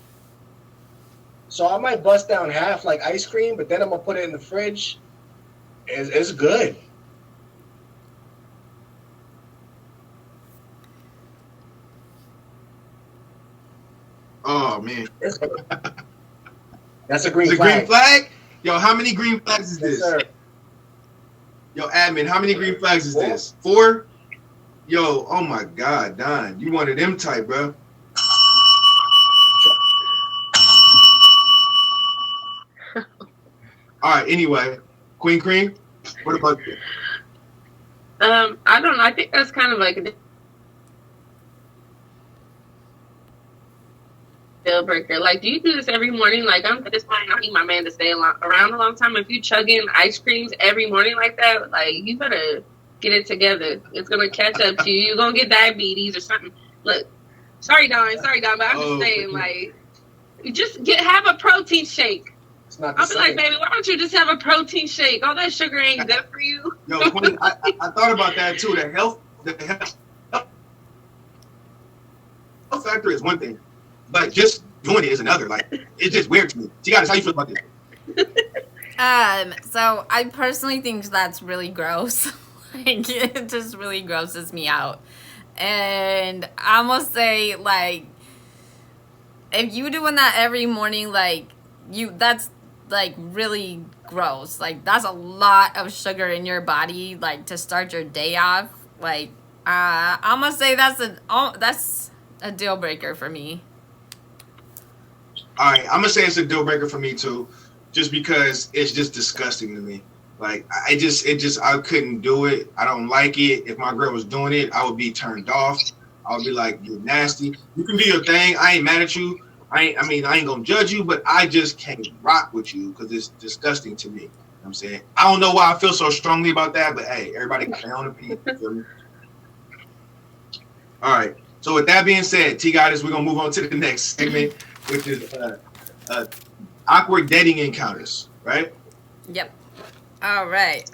So I might bust down half like ice cream, but then I'm gonna put it in the fridge. It's good. Oh man. It's good. That's a green Is it flag. green flag? Yo, how many green flags is Yes, this? sir. Yo, admin, how many green flags is this? 4? Yo, oh my God, Don, you one of them type, bro. All right, anyway, Queen Cream, what about you? I don't know. I think that's kind of like a deal breaker. Like, do you do this every morning? Like, I'm at this point, I need my man to stay around a long time. If you chugging ice creams every morning like that, like, you better get it together. It's gonna catch up to you. You're gonna get diabetes or something. Look, sorry, Don, but I'm just saying, like, have a protein shake. It's not the I'll be same. like, baby, why don't you just have a protein shake? All that sugar ain't good for you. Yo, Queen, I thought about that too. The health factor is one thing, but just doing it is another. Like, it's just weird to me. T-Goddess, how you feel about this? So I personally think that's really gross. Like, it just really grosses me out. And I must say, like, if you doing that every morning, like, that's like really gross. Like, that's a lot of sugar in your body, like, to start your day off. Like, I'm gonna say that's a deal breaker for me. All right, I'm gonna say it's a deal breaker for me too, just because it's just disgusting to me. Like, I couldn't do it. I don't like it. If my girl was doing it, I would be turned off. I would be like, you're nasty. You can do your thing. I ain't mad at you. I ain't gonna judge you, but I just can't rock with you because it's disgusting to me. You know what I'm saying? I don't know why I feel so strongly about that, but hey, everybody got their own opinion. You feel me? All right. So with that being said, T-Goddess, we're gonna move on to the next segment, which is awkward dating encounters, right? Yep. All right.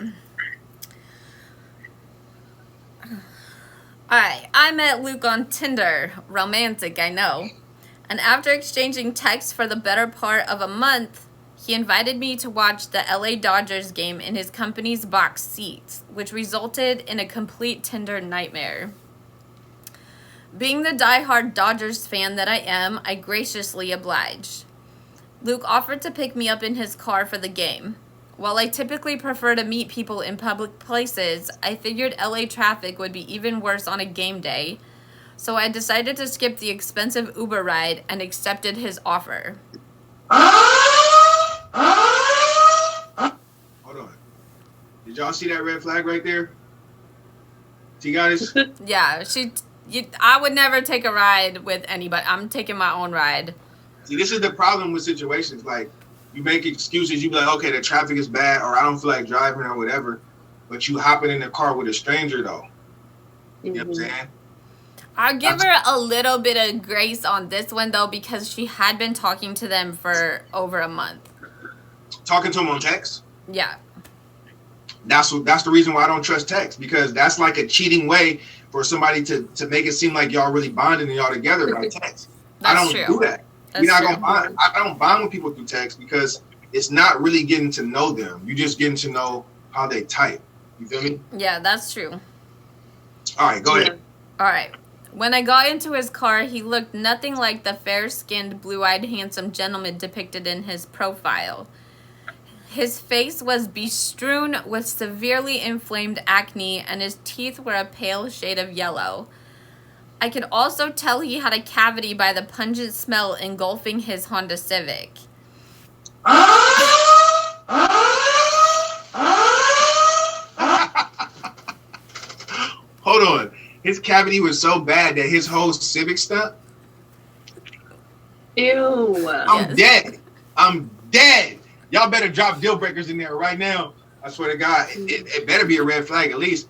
Alright, I met Luke on Tinder. Romantic, I know. And after exchanging texts for the better part of a month, he invited me to watch the LA Dodgers game in his company's box seats, which resulted in a complete Tinder nightmare. Being the diehard Dodgers fan that I am, I graciously obliged. Luke offered to pick me up in his car for the game. While I typically prefer to meet people in public places, I figured LA traffic would be even worse on a game day, so I decided to skip the expensive Uber ride and accepted his offer. Hold on. Did y'all see that red flag right there? T-Goddess? Yeah, I would never take a ride with anybody. I'm taking my own ride. See, this is the problem with situations. Like, you make excuses. You be like, okay, the traffic is bad, or I don't feel like driving, or whatever. But you hopping in the car with a stranger, though. You know what I'm saying? I'll give her a little bit of grace on this one, though, because she had been talking to them for over a month. Talking to them on text? Yeah. That's the reason why I don't trust text, because that's like a cheating way for somebody to make it seem like y'all really bonding and y'all together by text. I don't do that. We're not gonna bond. I don't bond with people through text because it's not really getting to know them. You're just getting to know how they type. You feel me? Yeah, that's true. All right, go ahead. All right. When I got into his car, he looked nothing like the fair-skinned, blue-eyed, handsome gentleman depicted in his profile. His face was bestrewn with severely inflamed acne, and his teeth were a pale shade of yellow. I could also tell he had a cavity by the pungent smell engulfing his Honda Civic. Hold on. His cavity was so bad that his whole Civic stunk? Ew. I'm dead. I'm dead. Y'all better drop deal breakers in there right now. I swear to God. It better be a red flag at least.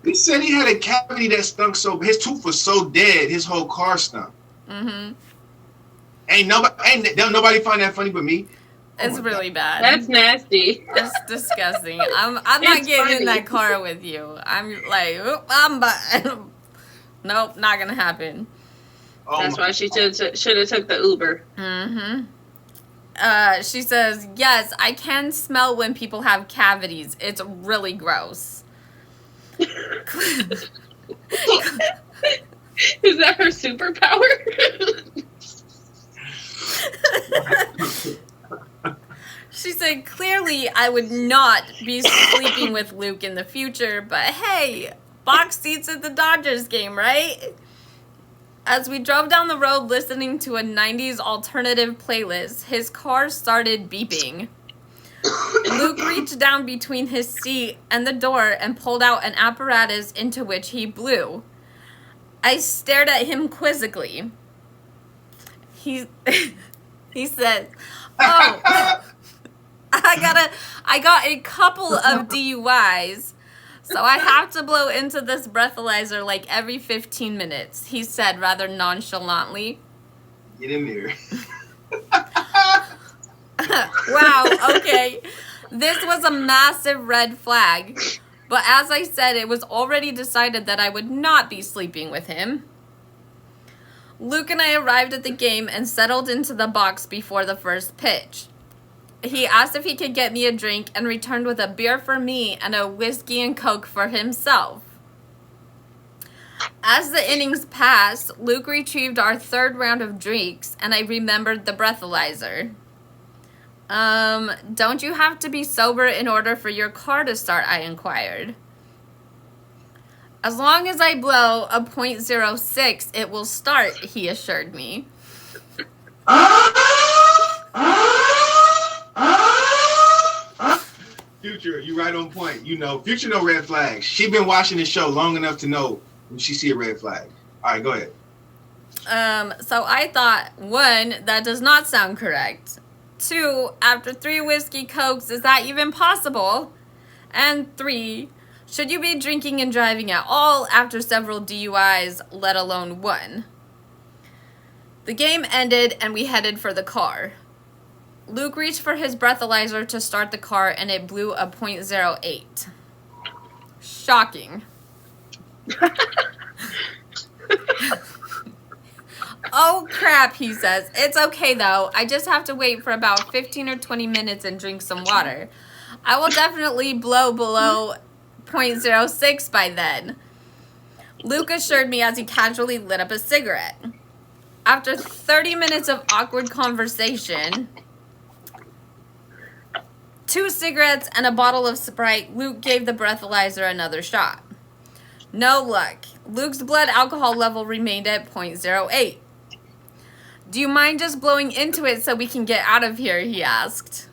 He said he had a cavity that stunk so his tooth was so dead, his whole car stunk. Mm-hmm. Ain't nobody find that funny but me. It's really bad. That's nasty. It's disgusting. I'm not It's getting in funny. that car with you. I'm like, nope, not gonna happen. Oh That's my why she should have took the Uber. She says, yes, I can smell when people have cavities. It's really gross. Is that her superpower? She said, clearly I would not be sleeping with Luke in the future, but hey, box seats at the Dodgers game, right? As we drove down the road listening to a 90s alternative playlist, his car started beeping. Luke reached down between his seat and the door and pulled out an apparatus into which he blew. I stared at him quizzically. He said, oh, I got a couple of DUIs, so I have to blow into this breathalyzer like every 15 minutes, he said rather nonchalantly. Get in there. Wow, okay. This was a massive red flag. But as I said, it was already decided that I would not be sleeping with him. Luke and I arrived at the game and settled into the box before the first pitch. He asked if he could get me a drink and returned with a beer for me and a whiskey and Coke for himself. As the innings passed, Luke retrieved our third round of drinks and I remembered the breathalyzer. Don't you have to be sober in order for your car to start? I inquired. As long as I blow a .06, it will start, he assured me. Future, you right on point. You know, Future no red flags. She been watching this show long enough to know when she see a red flag. All right, go ahead. So I thought, 1, that does not sound correct. 2, after 3 whiskey cokes, is that even possible? And 3, should you be drinking and driving at all after several DUIs, let alone 1? The game ended and we headed for the car. Luke reached for his breathalyzer to start the car and it blew a .08. Shocking. Oh crap, he says. It's okay though. I just have to wait for about 15 or 20 minutes and drink some water. I will definitely blow below .06 by then. Luke assured me as he casually lit up a cigarette. After 30 minutes of awkward conversation, 2 cigarettes and a bottle of Sprite, Luke gave the breathalyzer another shot. No luck. Luke's blood alcohol level remained at .08. Do you mind just blowing into it so we can get out of here, he asked.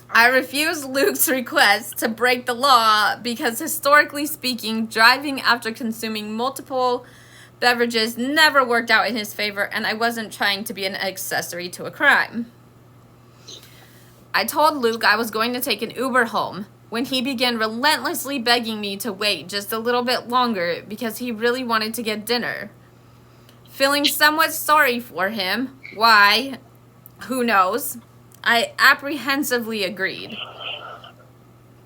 I refused Luke's request to break the law because historically speaking, driving after consuming multiple beverages never worked out in his favor and I wasn't trying to be an accessory to a crime. I told Luke I was going to take an Uber home when he began relentlessly begging me to wait just a little bit longer because he really wanted to get dinner. Feeling somewhat sorry for him, why, who knows, I apprehensively agreed.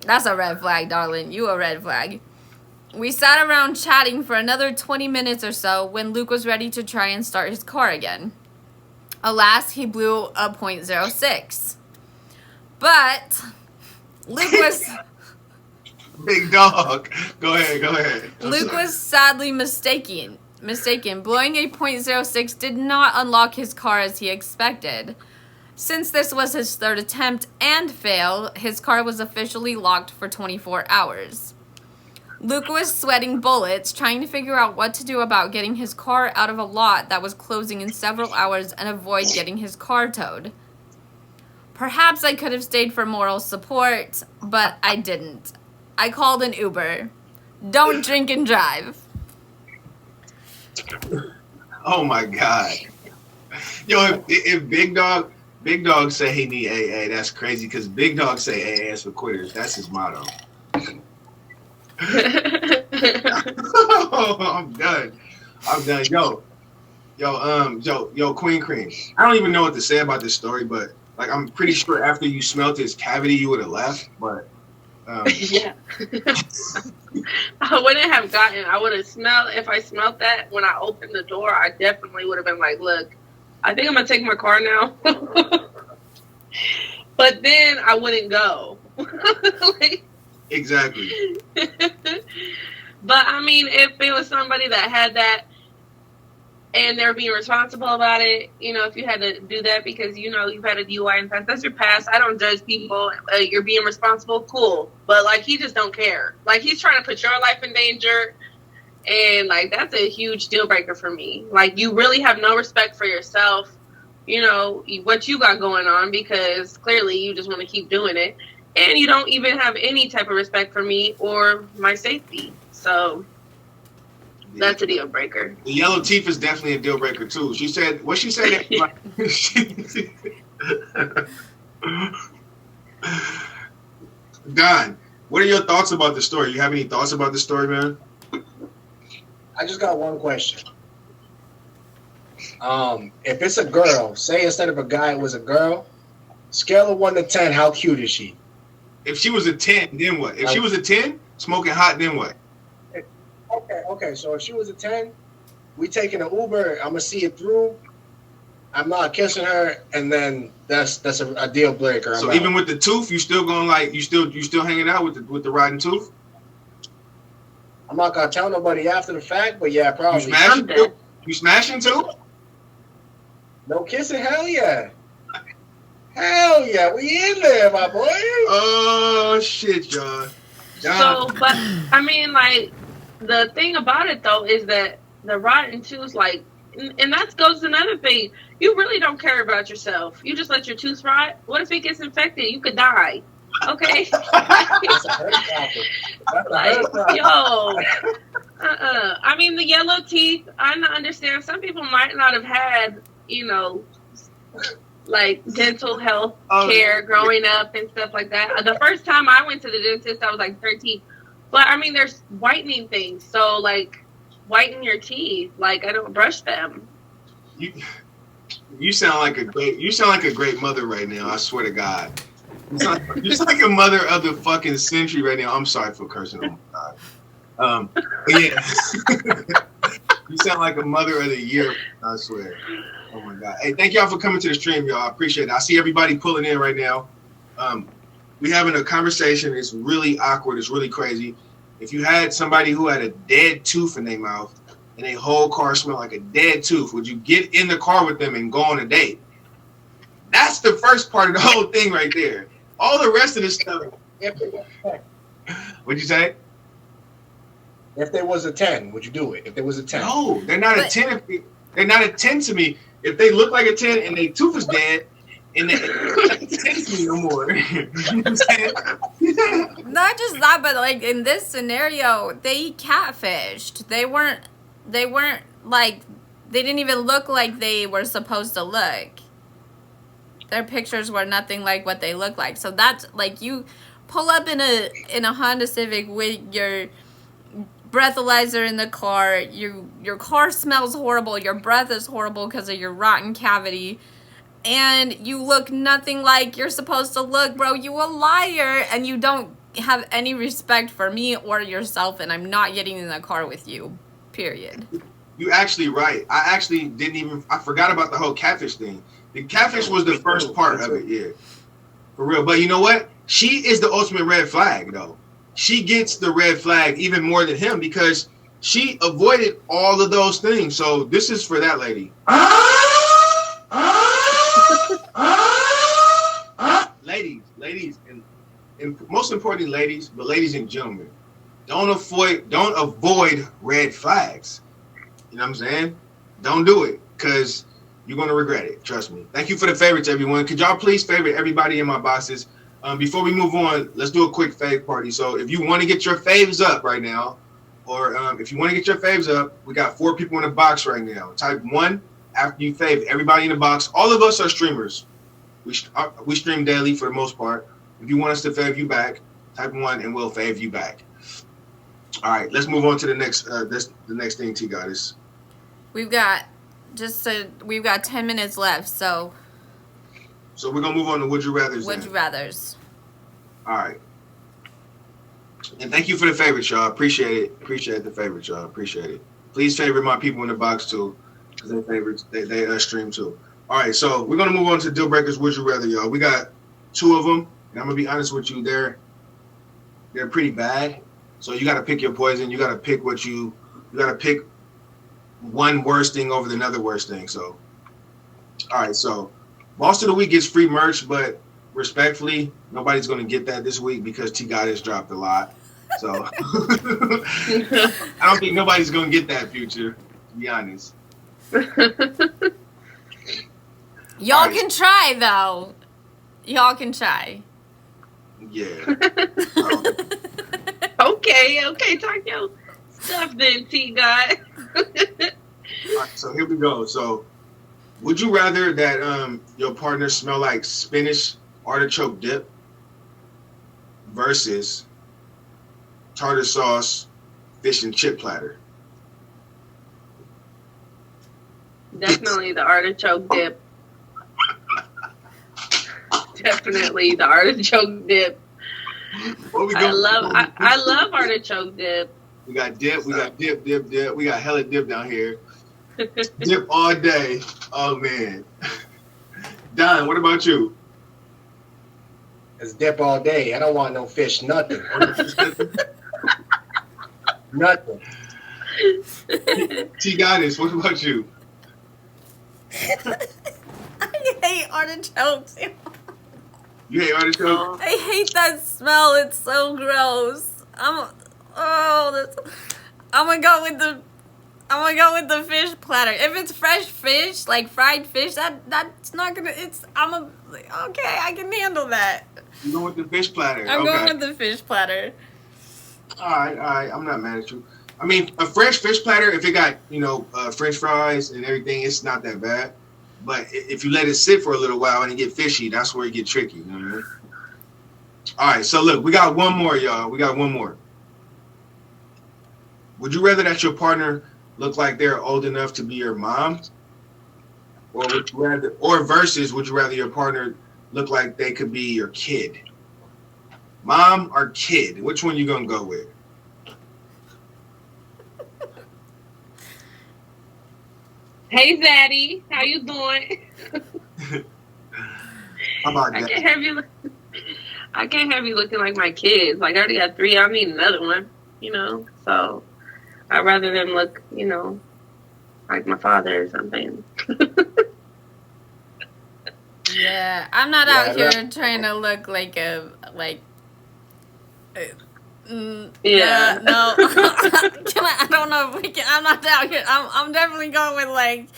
That's a red flag, darling. You a red flag. We sat around chatting for another 20 minutes or so when Luke was ready to try and start his car again. Alas, he blew a .06. But Luke was... Big dog. Go ahead. Luke was sadly mistaken. Blowing a .06 did not unlock his car as he expected. Since this was his third attempt and fail, his car was officially locked for 24 hours. Luke was sweating bullets, trying to figure out what to do about getting his car out of a lot that was closing in several hours and avoid getting his car towed. Perhaps I could have stayed for moral support, but I didn't. I called an Uber. Don't drink and drive. Oh my God. Yo, if Big Dog say he need AA, that's crazy because Big Dog say AA is for quitters. That's his motto. I'm done. Yo, Queen Cream. I don't even know what to say about this story, but Like, I'm pretty sure after you smelt his cavity, you would have left. But Yeah. I wouldn't have gotten. I would have smelled. If I smelled that when I opened the door, I definitely would have been like, "Look, I think I'm gonna take my car now." But then I wouldn't go. Like, exactly. but I mean, if it was somebody that had that and they're being responsible about it, you know, if you had to do that because, you know, you've had a DUI in the past, that's your past. I don't judge people. You're being responsible, cool. But, like, he just don't care. Like, he's trying to put your life in danger. And, like, that's a huge deal breaker for me. Like, you really have no respect for yourself, you know, what you got going on, because clearly you just want to keep doing it. And you don't even have any type of respect for me or my safety. So that's a deal breaker. The yellow teeth is definitely a deal breaker too. She said, what she said? Don, what are your thoughts about the story? You have any thoughts about the story, man? I just got one question. If it's a girl, say instead of a guy it was a girl, scale of 1 to 10, how cute is she? If she was a 10, then what? If she was a 10, smoking hot, then what? Okay. So if she was a 10, we taking an Uber. I'm gonna see it through. I'm not kissing her, and then that's a deal breaker. So even with the tooth, you still going like you still hanging out with the rotten tooth? I'm not gonna tell nobody after the fact, but yeah, probably. You smashing too? No kissing? Hell yeah. Hell yeah, we in there, my boy. Oh shit, John. So, but I mean, like, the thing about it though is that the rotten tooth, like, and that goes to another thing. You really don't care about yourself. You just let your tooth rot. What if it gets infected? You could die. Okay. Like, yo. I mean, the yellow teeth. I understand. Some people might not have had, you know, like dental health care growing up and stuff like that. The first time I went to the dentist, I was like 13. But I mean, there's whitening things. So like, whiten your teeth. Like, I don't brush them. You sound like a great mother right now. I swear to God. You sound like a mother of the fucking century right now. I'm sorry for cursing. Oh my God. But yeah. You sound like a mother of the year. I swear. Oh my God. Hey, thank y'all for coming to the stream, y'all. I appreciate it. I see everybody pulling in right now. We having a conversation. It's really awkward. It's really crazy. If you had somebody who had a dead tooth in their mouth and their whole car smelled like a dead tooth, would you get in the car with them and go on a date? That's the first part of the whole thing right there. All the rest of the stuff. What'd you say? If there was a 10, would you do it? If there was a 10. No, they're not a 10. They're not a 10 to me. If they look like a 10 and their tooth is dead, and they're not a 10 to me no more. You know what I'm saying? Not just that, but like in this scenario, they catfished. They weren't like, they didn't even look like they were supposed to look. Their pictures were nothing like what they look like. So that's like, you pull up in a Honda Civic with your breathalyzer in the car. Your car smells horrible. Your breath is horrible because of your rotten cavity. And you look nothing like you're supposed to look, bro. You a liar, and you don't have any respect for me or yourself, and I'm not getting in the car with you, period. You actually right. I forgot about the whole catfish thing. The catfish was the first part of it, yeah. For real. But you know what? She is the ultimate red flag, though. She gets the red flag even more than him because she avoided all of those things. So this is for that lady. Ladies, and most importantly, ladies, but ladies and gentlemen, don't avoid red flags. You know what I'm saying? Don't do it, because you're going to regret it. Trust me. Thank you for the favorites, everyone. Could y'all please favorite everybody in my boxes? Before we move on, let's do a quick fave party. So if you want to get your faves up right now, or if you want to get your faves up, we got 4 people in the box right now. Type 1 after you fave everybody in the box. All of us are streamers. We stream daily for the most part. If you want us to fave you back, type 1 and we'll fave you back. All right, let's move on to the next thing, T Goddess. We've got 10 minutes left, so So we're gonna move on to Would You Rather's. Would then. you rather's? All right. And thank you for the favorites, y'all. Appreciate it. Appreciate the favorites, y'all. Appreciate it. Please favorite my people in the box too, because they favorites. They stream too. All right, so we're gonna move on to Deal Breakers. Would you rather, y'all? We got 2 of them, and I'm gonna be honest with you. They're pretty bad. So you gotta pick your poison. You gotta pick you gotta pick one worst thing over another worst thing. So, all right. So, Boss of the Week gets free merch, but respectfully, nobody's gonna get that this week because T God has dropped a lot. So I don't think nobody's gonna get that, Future, to be honest. Y'all Right. can try though. Y'all can try. Yeah. Okay, talk your stuff then, T God. All right, so here we go. So, would you rather that your partner smell like spinach artichoke dip versus tartar sauce fish and chip platter? Definitely the artichoke dip. Definitely the artichoke dip. What we I love artichoke dip. We got dip. We got dip. We got hella dip down here. Dip all day. Oh man. Don, what about you? It's dip all day. I don't want no fish, nothing. Nothing. T Goddess, what about you? I hate artichokes. You hate artichoke? I hate that smell. It's so gross. I'm gonna go with the fish platter. If it's fresh fish, like fried fish, that's not gonna. Okay. I can handle that. You going with the fish platter? I'm okay. going with the fish platter. All right. I'm not mad at you. I mean, a fresh fish platter, if it got French fries and everything, it's not that bad. But if you let it sit for a little while and it get fishy, that's where it get tricky. You know what I mean? All right. So look, we got one more, y'all. We got one more. Would you rather that your partner look like they're old enough to be your mom, or would you rather your partner look like they could be your kid? Mom or kid? Which one you gonna go with? Hey, Zaddy, how you doing? How about I that? can't have you looking like my kids. Like I already got 3. I need another one. So I'd rather them look, like my father or something. Yeah, I'm not out here trying to look like Yeah. No. I don't know if we can. I'm not out here. I'm definitely going with like,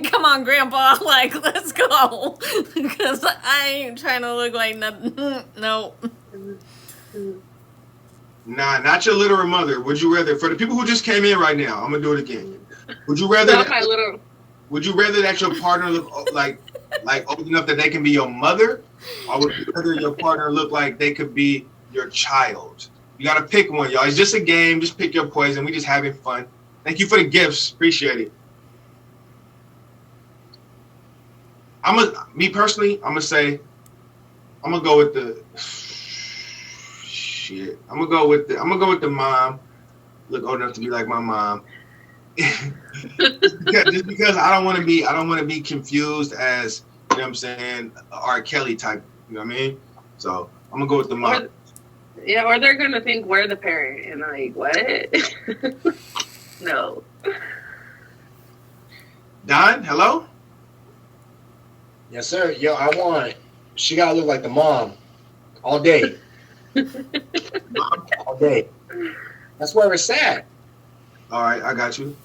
come on, Grandpa, like let's go, because I ain't trying to look like nothing. No. Nah, not your literal mother. Would you rather, for the people who just came in right now, I'm gonna do it again. Would you rather? Not my little. Would you rather that your partner look like old enough that they can be your mother, or would you rather your partner look like they could be your child? You gotta pick one, y'all. It's just a game. Just pick your poison. We just having fun. Thank you for the gifts. Appreciate it. Me personally, I'm gonna go with the shit. I'm gonna go with the mom. Look old enough to be like my mom. just because I don't want to be confused as, you know what I'm saying, R. Kelly type. You know what I mean? So I'm gonna go with the mom. Or they're gonna think we're the parent and like what? No. Don, hello? Yes, sir. Yo, she gotta look like the mom all day. All day. That's where it's at. All right, I got you.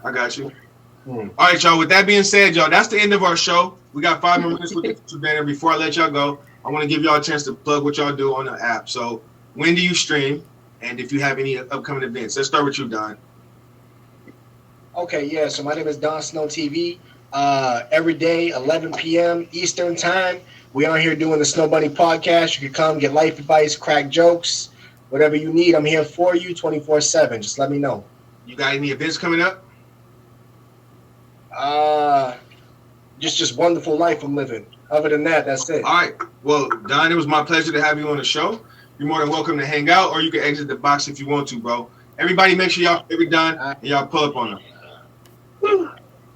All right, y'all. With that being said, y'all, that's the end of our show. We got 5 more minutes with the banner. Before I let y'all go, I want to give y'all a chance to plug what y'all do on the app. So, when do you stream? And if you have any upcoming events, let's start with you, Don. Okay, yeah. So my name is Don Snow TV. Every day, 11 p.m. Eastern time, we are here doing the Snow Bunny podcast. You can come get life advice, crack jokes, whatever you need. I'm here for you 24/7. Just let me know. You got any events coming up? Just wonderful life I'm living. Other than that, that's it. All right. Well, Don, it was my pleasure to have you on the show. You're more than welcome to hang out, or you can exit the box if you want to, bro. Everybody, make sure y'all every Don and y'all pull up on him.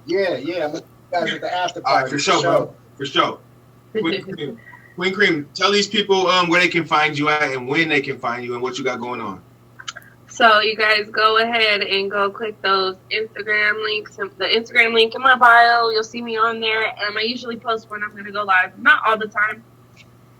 Yeah. I'm gonna guys at the after All party. right, for sure, bro. For sure. Queen Cream, tell these people where they can find you at and when they can find you and what you got going on. So you guys go ahead and go click those Instagram links. The Instagram link in my bio, you'll see me on there. I usually post when I'm going to go live. Not all the time.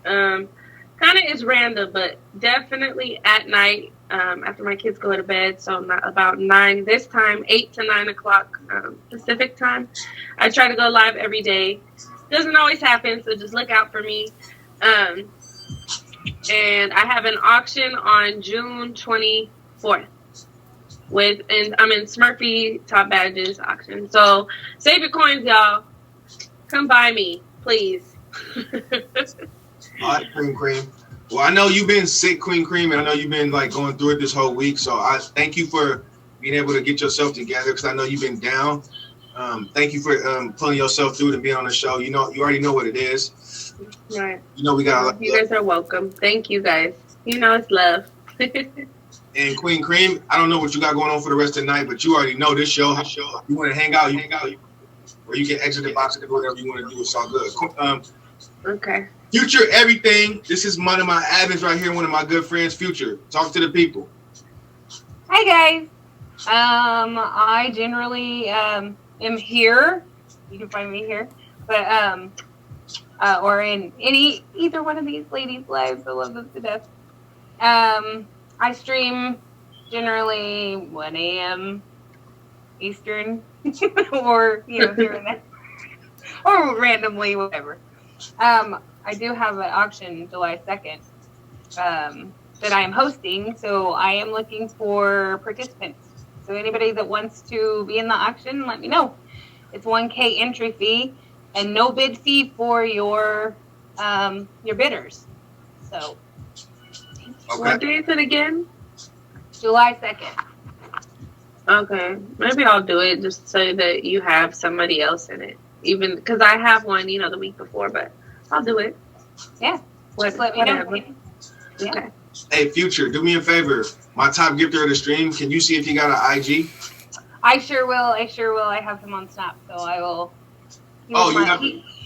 Kind of is random, but definitely at night after my kids go to bed. So not about 9 this time, 8 to 9 o'clock Pacific time. I try to go live every day. Doesn't always happen, so just look out for me. And I have an auction on June 24th and I'm in Smurfy Top Badges auction. So save your coins, y'all. Come buy me, please. All right, Queen Cream. Well, I know you've been sick, Queen Cream, and I know you've been like going through it this whole week. So I thank you for being able to get yourself together because I know you've been down. Thank you for pulling yourself through to be on the show. You know, you already know what it is. Right. You know, we got a lot. You guys are welcome. Thank you, guys. You know it's love. And Queen Cream, I don't know what you got going on for the rest of the night, but you already know this show. You want to hang out, you hang out, or you can exit the box and do whatever you want to do. It's all good. Okay. Future everything. This is one of my admins right here, one of my good friends, Future. Talk to the people. Hi guys. I generally am here. You can find me here, but or in either one of these ladies' lives. I love them to death. I stream generally 1 a.m. Eastern, or here and there, or randomly, whatever. I do have an auction July 2nd that I am hosting, so I am looking for participants. So anybody that wants to be in the auction, let me know. It's $1,000 entry fee and no bid fee for your bidders. So. Okay. What day is it again? July 2nd. Okay. Maybe I'll do it just so that you have somebody else in it. Even because I have one, the week before, but I'll do it. Yeah. Just let me know. Yeah. Okay. Hey, Future, do me a favor. My top gifter of the stream, can you see if you got an IG? I sure will. I have him on Snap, so I will.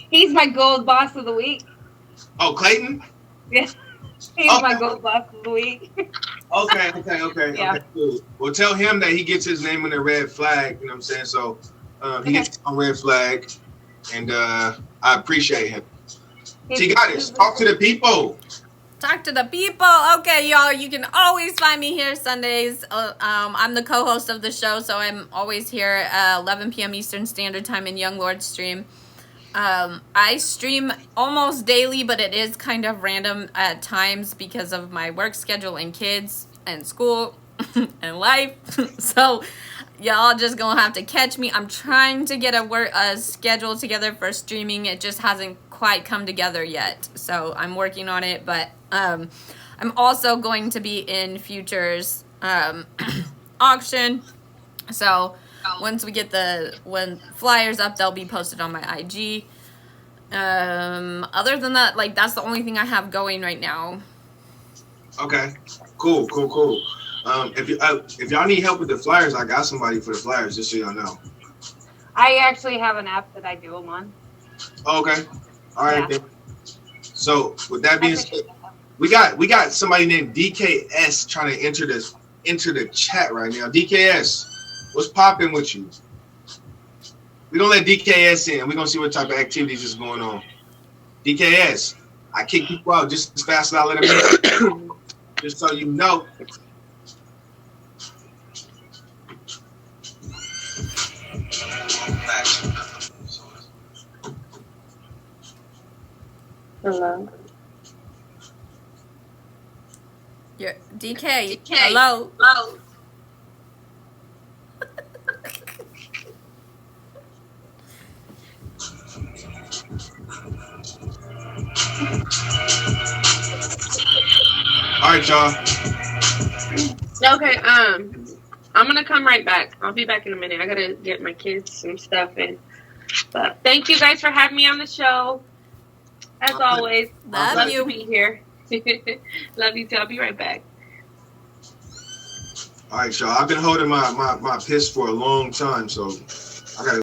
He's my gold boss of the week. Oh, Clayton? Yeah. He's my gold boss of the week. Okay. Yeah. Okay, cool. Well, tell him that he gets his name on the red flag, you know what I'm saying? So he gets on red flag, and I appreciate him. She got it. Talk to the people. Talk to the people. Okay, y'all, you can always find me here Sundays. I'm the co-host of the show, so I'm always here at 11 p.m. Eastern Standard Time in Young Lord stream. I stream almost daily, but it is kind of random at times because of my work schedule and kids and school and life. So y'all just gonna have to catch me. I'm trying to get a schedule together for streaming. It just hasn't quite come together yet. So I'm working on it, but I'm also going to be in Future's auction. So once we get when flyers up, they'll be posted on my IG. Other than that, that's the only thing I have going right now. Okay, cool. If y'all need help with the flyers, I got somebody for the flyers, just so y'all know. I actually have an app that I do them on. Okay, all right. Yeah. Then. So with that being said, we got somebody named DKS trying to enter the chat right now. DKS, what's popping with you? We're gonna let DKS in. We're gonna see what type of activities is going on. DKS, I kick people out just as fast as I let them in. Just so you know. Hello. Your DK. Hello. Hello. All right, y'all. Okay, I'm gonna come right back. I'll be back in a minute. I gotta get my kids some stuff in. But thank you guys for having me on the show. As always, Love love you. to be here. Love you too. I'll be right back. All right, y'all. I've been holding my piss for a long time, so